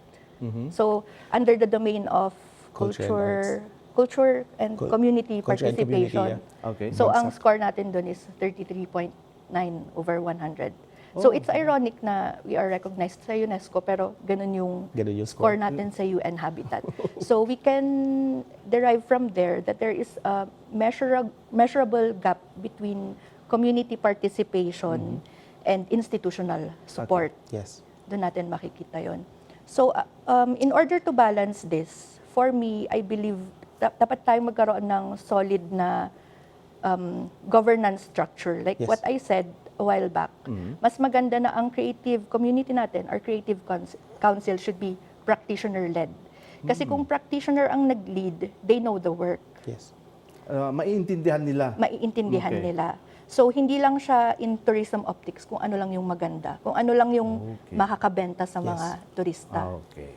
So, under the domain of Culture culture and community Culture and community, participation. Okay. So, ang score natin doon is 33.9 over 100. So, it's ironic na we are recognized sa UNESCO, pero ganun yung score. score natin sa UN Habitat. So, we can derive from there that there is a measurable gap between community participation and institutional support. Yes. Doon natin makikita yon. So, in order to balance this, for me, I believe dapat tayong magkaroon ng solid na governance structure. Like Yes. what I said a while back, mas maganda na ang creative community natin, our creative council should be practitioner-led. Kasi kung practitioner ang nag-lead, they know the work. Yes. Maiintindihan nila. Maiintindihan Okay. nila. So, hindi lang siya in tourism optics kung ano lang yung maganda, kung ano lang yung makakabenta sa mga turista. Okay.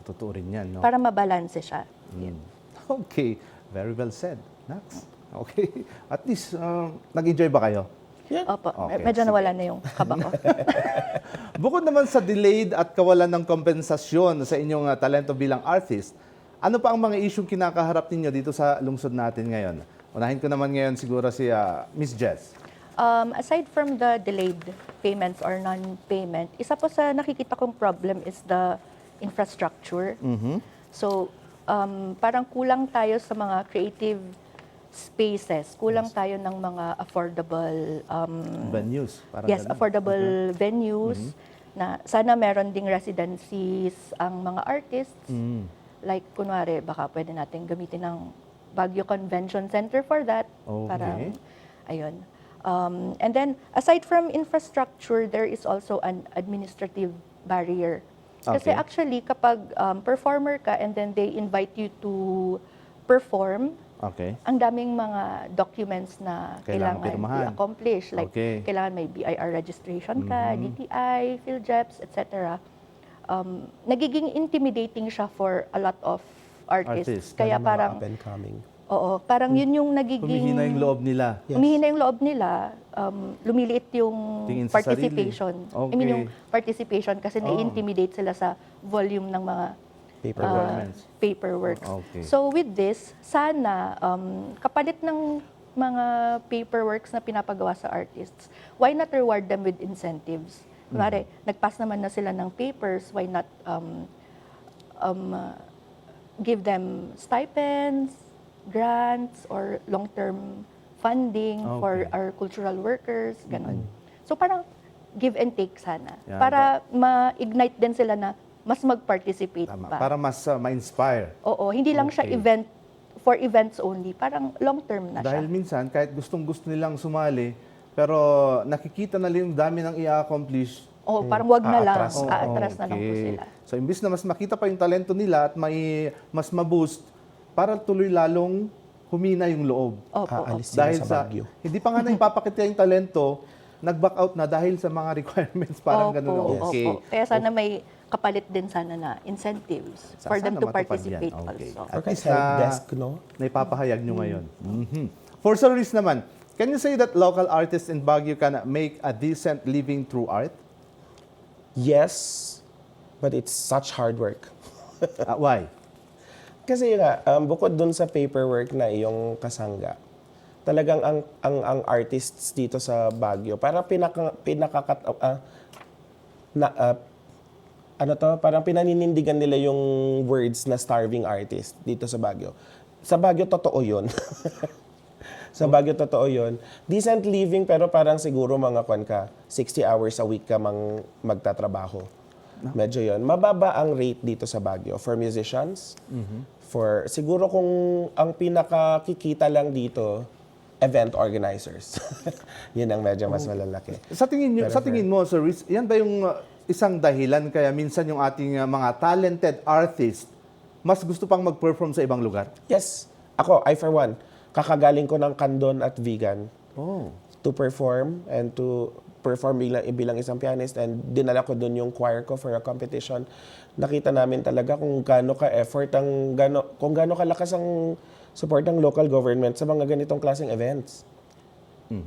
Totoo rin yan, no? Para mabalanse siya. Okay. Very well said. Nax. Okay. At least, nag-enjoy ba kayo? Opo, Okay, medyo sige. nawala na yung kaba ko. Bukod naman sa delayed at kawalan ng kompensasyon sa inyong talento bilang artist, ano pa ang mga isyong kinakaharap ninyo dito sa lungsod natin ngayon? Unahin ko naman ngayon siguro si Miss Jess. Aside from the delayed payments or non-payment, isa po sa nakikita kong problem is the infrastructure. So, parang kulang tayo sa mga creative spaces, kulang tayo ng mga affordable Venues. Parang yes, ganun. affordable venues na sana meron ding residencies ang mga artists. Like, kunwari, baka pwede natin gamitin ng Baguio Convention Center for that. Okay. Parang, ayun. And then, aside from infrastructure, there is also an administrative barrier. Kasi Okay. actually, kapag performer ka and then they invite you to perform, Okay. ang daming mga documents na Kailangan kailangan pirmahan. i-accomplish. Like, Okay. kailangan may BIR registration ka, DTI, PhilJeps, etc. Nagiging intimidating siya for a lot of artists. Kaya Mga parang, up and coming. oo, parang yun yung nagiging... Humihina yung loob nila. Yes. Humihina yung loob nila, lumiliit yung Tingin sa participation. sarili. I mean, Okay. yung participation kasi nai-intimidate sila sa volume ng mga paperwork. Okay. So with this, sana kapalit ng mga paperworks na pinapagawa sa artists, why not reward them with incentives? Kunwari, nag-pass naman na sila ng papers, why not give them stipends, grants, or long-term funding for our cultural workers, ganon. So parang give and take sana. Yeah, para ma-ignite din sila na mas mag-participate Tama. pa. Para mas ma-inspire. Oo, hindi lang siya Okay. for events only. Parang long-term na Dahil siya. minsan, kahit gustong-gusto nilang sumali, pero nakikita na yung dami ng i-accomplish. Oo, parang wag na lang. Aatras. Aatras na lang po Okay. sila. So, imbis na mas makita pa yung talento nila at mas ma-boost, para tuloy lalong humina yung loob. Opo, Aalis sila Dahil sa Baguio. hindi pa nga na ipapakita yung talento, nag-back out na dahil sa mga requirements, parang ganun. Okay. Opo. Kaya sana may kapalit din sana na incentives for them Sana to matupad participate yan. Okay. also. At Or kahit least help desk, no? naipapahayag nyo ngayon. For Sir Riz naman, can you say that local artists in Baguio can make a decent living through art? Yes, but it's such hard work. Why? Kasi nga, bukod dun sa paperwork na iyong kasangga, talagang ang artists dito sa Baguio, parang parang pinaninindigan nila yung words na starving artist dito sa Baguio. Sa Baguio, totoo yun. Sa Baguio, totoo yun. Decent living, pero parang siguro mga 60 hours a week ka magtatrabaho. Medyo yun. Mababa ang rate dito sa Baguio for musicians. Siguro kung ang pinakakikita lang dito, event organizers. Yun ang medyo mas malalaki. Sa tingin mo, Sir Riz, yan ba yung isang dahilan kaya minsan yung ating mga talented artist mas gusto pang mag-perform sa ibang lugar? Yes. Ako, I for one, kakagaling ko ng Candon at Vegan to perform and to perform bilang isang pianist, and dinala ko dun yung choir ko for a competition. Nakita namin talaga kung gaano ka-effort, kung gaano kalakas ang support ng local government sa mga ganitong klaseng events.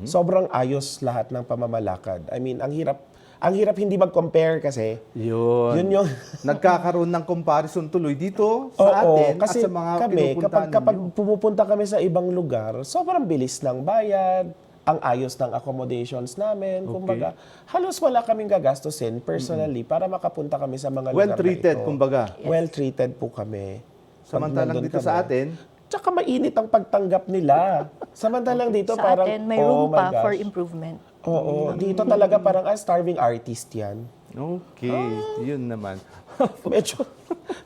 Sobrang ayos lahat ng pamamalakad. I mean, ang hirap hindi mag-compare kasi. Yun yung nagkakaroon ng comparison tuloy dito sa atin kasi at sa mga kami, pinupuntahan kapag ninyo. pumupunta kami sa ibang lugar, sobrang bilis ng bayad, ang ayos ng accommodations namin. Kumbaga, halos wala kaming gagastusin personally para makapunta kami sa mga lugar na ito. Well-treated, kumbaga. Well-treated po kami. Samantalang dito sa atin, tsaka mainit ang pagtanggap nila. Samantalang dito Sa parang, atin, may room oh my pa for gosh. improvement. Oo, dito talaga parang starving artist yan. okay, yun naman. Medyo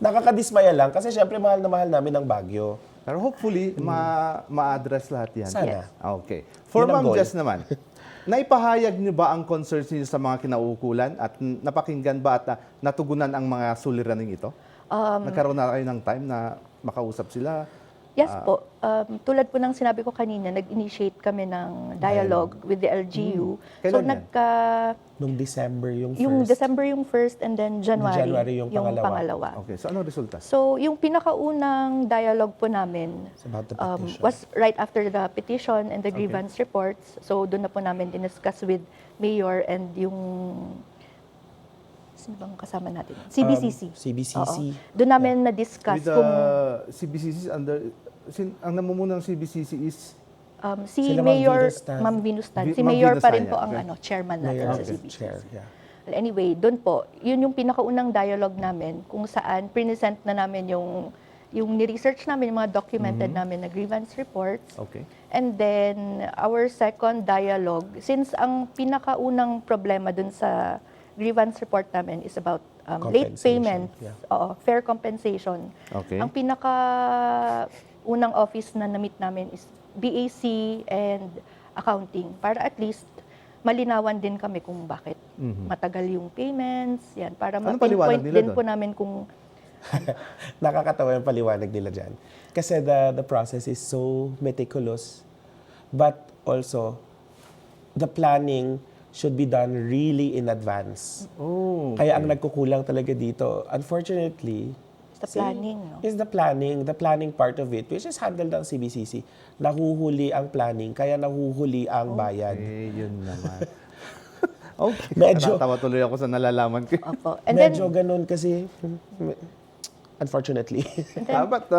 nakakadismaya lang kasi syempre mahal na mahal namin ang Baguio. Pero hopefully, ma-address lahat yan. Sana. Okay. For Yun ang Ma'am goal. Jess naman, naipahayag niyo ba ang concerns niyo sa mga kinauukulan at napakinggan ba at natugunan ang mga suliraning ito? Nagkaroon na kayo ng time na makausap sila? Yes po. Tulad po ng sinabi ko kanina, nag-initiate kami ng dialogue with the LGU. So Kailan yan? Nung December yung first. yung December yung first and then January, yung pangalawa. Okay, so ano resulta? So yung pinakaunang dialogue po namin It's about the petition. was right after the petition and the grievance reports. So doon na po namin diniscuss with Mayor and yung sino bang kasama natin? CBCC. CBCC. Doon namin na-discuss With the kung CBCC ang namumuno ng CBCC is si Sila Ma'am Mayor Venus-Tan. Ma'am Venus-Tan. Si Ma'am Mayor pa rin Venus-Tan, po yeah. ang Okay. chairman natin Mayor sa of CBCC. Chair, yeah. Anyway, doon po, yun yung pinakaunang dialogue namin kung saan present na namin yung ni-research namin, yung mga documented namin na grievance reports. okay. And then, our second dialogue, since ang pinakaunang problema dun sa grievance report namin is about late Compensation, payments, yeah. fair compensation. Okay. Ang pinakaunang office na na-meet namin is BAC and accounting para at least malinawan din kami kung bakit matagal yung payments, yan, para Anong paliwanag ma-pinpoint nila din doon? po namin kung Nakakatawa yung paliwanag nila dyan. Kasi the process is so meticulous. But also, the planning should be done really in advance. Oh. Kaya ang nagkukulang talaga dito, unfortunately, sa planning, no? is the planning part of it, which is handled ng CBCC. Nahuhuli ang planning, kaya nahuhuli ang bayad. Okay, yun naman. Okay. Medyo- Natatawa tuloy ako sa nalalaman ko. Opo. And then, Medyo ganun kasi, unfortunately. Dapat,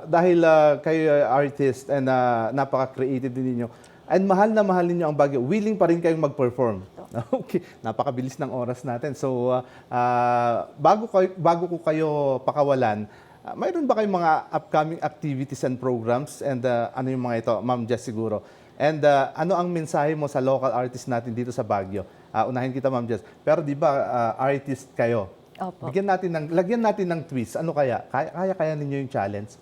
dahil kayo ay artist and napaka-creative din ninyo, and mahal na mahal ninyo ang Baguio, willing pa rin kayong mag-perform. Okay, napakabilis ng oras natin. So, bago ko kayo pakawalan, mayroon ba kayong mga upcoming activities and programs? And ano yung mga ito? Ma'am Jess siguro. And ano ang mensahe mo sa local artist natin dito sa Baguio? Unahin kita, Ma'am Jess. Pero di ba, artist kayo? Opo. Lagyan natin ng twist. Ano kaya? Kaya ninyo yung challenge?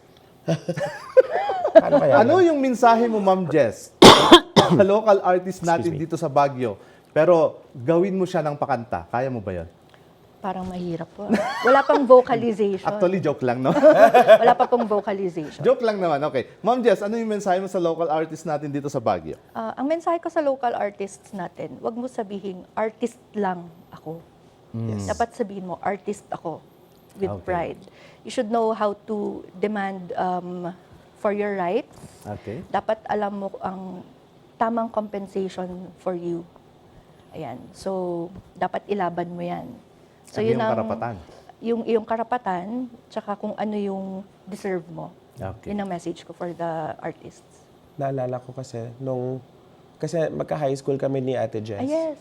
Paano kaya Ano yun? yung mensahe mo, Ma'am Jess, sa local artist natin dito sa Baguio? Pero gawin mo siya ng pakanta. Kaya mo ba yun? parang mahirap po. Wala pang vocalization. Actually, joke lang, no? Wala pa pong vocalization. Joke lang naman. Okay. Ma'am Jess, ano yung mensahe mo sa local artist natin dito sa Baguio? Ang mensahe ko sa local artists natin, wag mo sabihin, artist lang ako. Dapat sabihin mo, artist ako with Okay. pride. You should know how to demand for your rights. Okay. Dapat alam mo ang tamang compensation for you. Ayan. So, dapat ilaban mo yan. So, Ano yun yung ang, karapatan? yung iyong karapatan, tsaka kung ano yung deserve mo. Okay. Yun ang message ko for the artists. Naalala ko kasi, kasi magka-high school kami ni Ate Jess. Yes.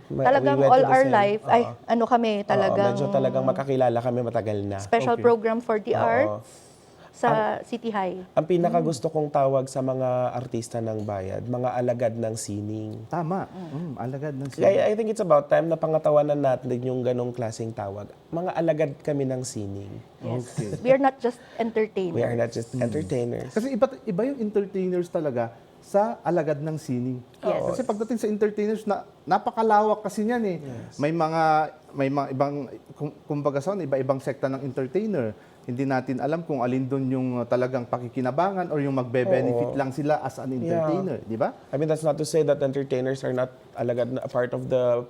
Ma- Talagang we went all to the our same- life, ay, ano kami, talagang medyo talagang magkakilala kami matagal na. special Okay. program for the arts sa City High. Ang pinaka gusto kong tawag sa mga artista ng bayad, mga alagad ng sining. Tama. Alagad ng Kaya I think it's about time na pangatawanan natin yung ganong klaseng tawag. Mga alagad kami ng sining. Yes. We are not just entertainers. We are not just entertainers. Kasi iba yung entertainers talaga sa alagad ng sining. Yes. Kasi pagdating sa entertainers, napakalawak kasi niyan eh. May mga ibang, kumbaga sa iba-ibang sekta ng entertainer. Hindi natin alam kung alin doon yung talagang pakikinabangan or yung magbe-benefit lang sila as an entertainer, di ba? I mean, that's not to say that entertainers are not alagad na part of the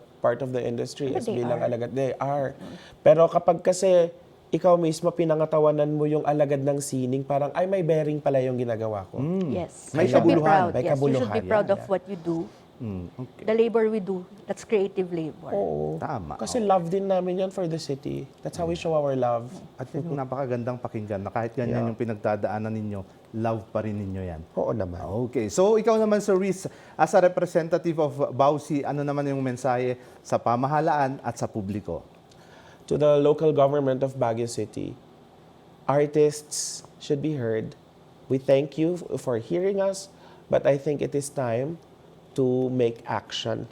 industry. But As they bilang are. alagad, they are. Pero kapag kasi ikaw mismo pinangatawanan mo yung alagad ng sining, parang, ay, may bearing pala yung ginagawa ko. Yes. May You should be kabuluhan. proud. May Yes, you should be kabuluhan. proud of Yeah. what you do. Okay. The labor we do, that's creative labor. Oo. Tama. Kasi love din namin yan for the city. That's how we show our love. At yun yung napakagandang pakinggan na kahit ganyan yung pinagdadaanan ninyo, love pa rin ninyo yan. Oo naman. Okay. So, ikaw naman, Sir Riz, as a representative of Bausi, ano naman yung mensahe sa pamahalaan at sa publiko? To the local government of Baguio City, artists should be heard. We thank you for hearing us, but I think it is time to make action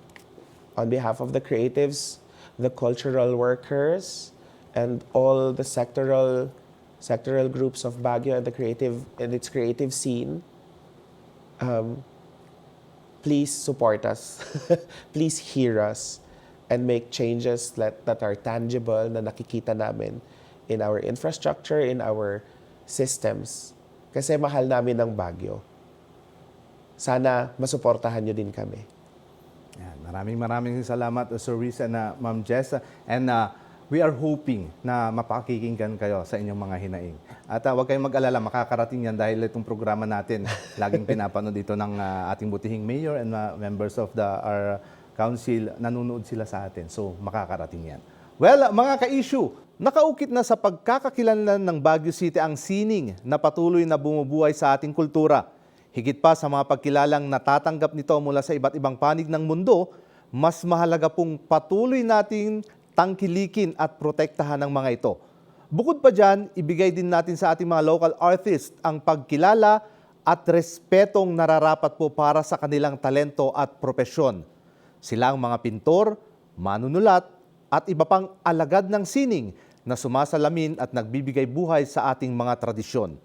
on behalf of the creatives, the cultural workers, and all the sectoral groups of Baguio and its creative scene. Please support us. Please hear us and make changes that are tangible, na nakikita namin in our infrastructure, in our systems. Kasi mahal namin ang Baguio. Sana masuportahan nyo din kami. Yan, maraming salamat, Sir Riz and Ma'am Jess. And we are hoping na mapakikinggan kayo sa inyong mga hinaing. At huwag kayong mag-alala, makakarating yan dahil itong programa natin laging pinapanood dito ng ating butihing mayor and members of our council. Nanonood sila sa atin. So, makakarating yan. Well, mga ka-issue, nakaukit na sa pagkakakilanlan ng Baguio City ang sining na patuloy na bumubuhay sa ating kultura. Higit pa sa mga pagkilalang natatanggap nito mula sa iba't ibang panig ng mundo, mas mahalaga pong patuloy nating tangkilikin at protektahan ang mga ito. Bukod pa dyan, ibigay din natin sa ating mga local artists ang pagkilala at respetong nararapat po para sa kanilang talento at propesyon. Sila ang mga pintor, manunulat, at iba pang alagad ng sining na sumasalamin at nagbibigay buhay sa ating mga tradisyon.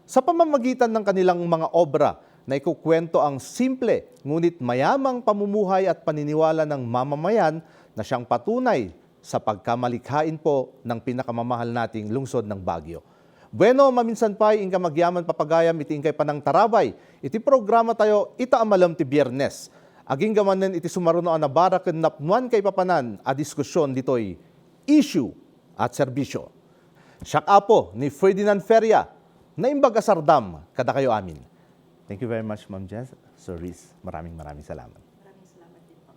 Sa pamamagitan ng kanilang mga obra na ikukwento ang simple ngunit mayamang pamumuhay at paniniwala ng mamamayan na siyang patunay sa pagkamalikhain po ng pinakamamahal nating lungsod ng Baguio. Bueno, maminsan pa'y ingka magyaman papagayam iti ingkay panang tarabay. Iti programa tayo ita amalam ti Biyernes. Aging gamanen iti sumaruno na baraken napnuan kay papanan a diskusyon ditoy issue at serbisyo. Siya po ni Ferdinand Feria na imbag asardam kada kayo amin. Thank you very much, Ma'am Jess. Sir Riz, maraming salamat. Maraming salamat din po.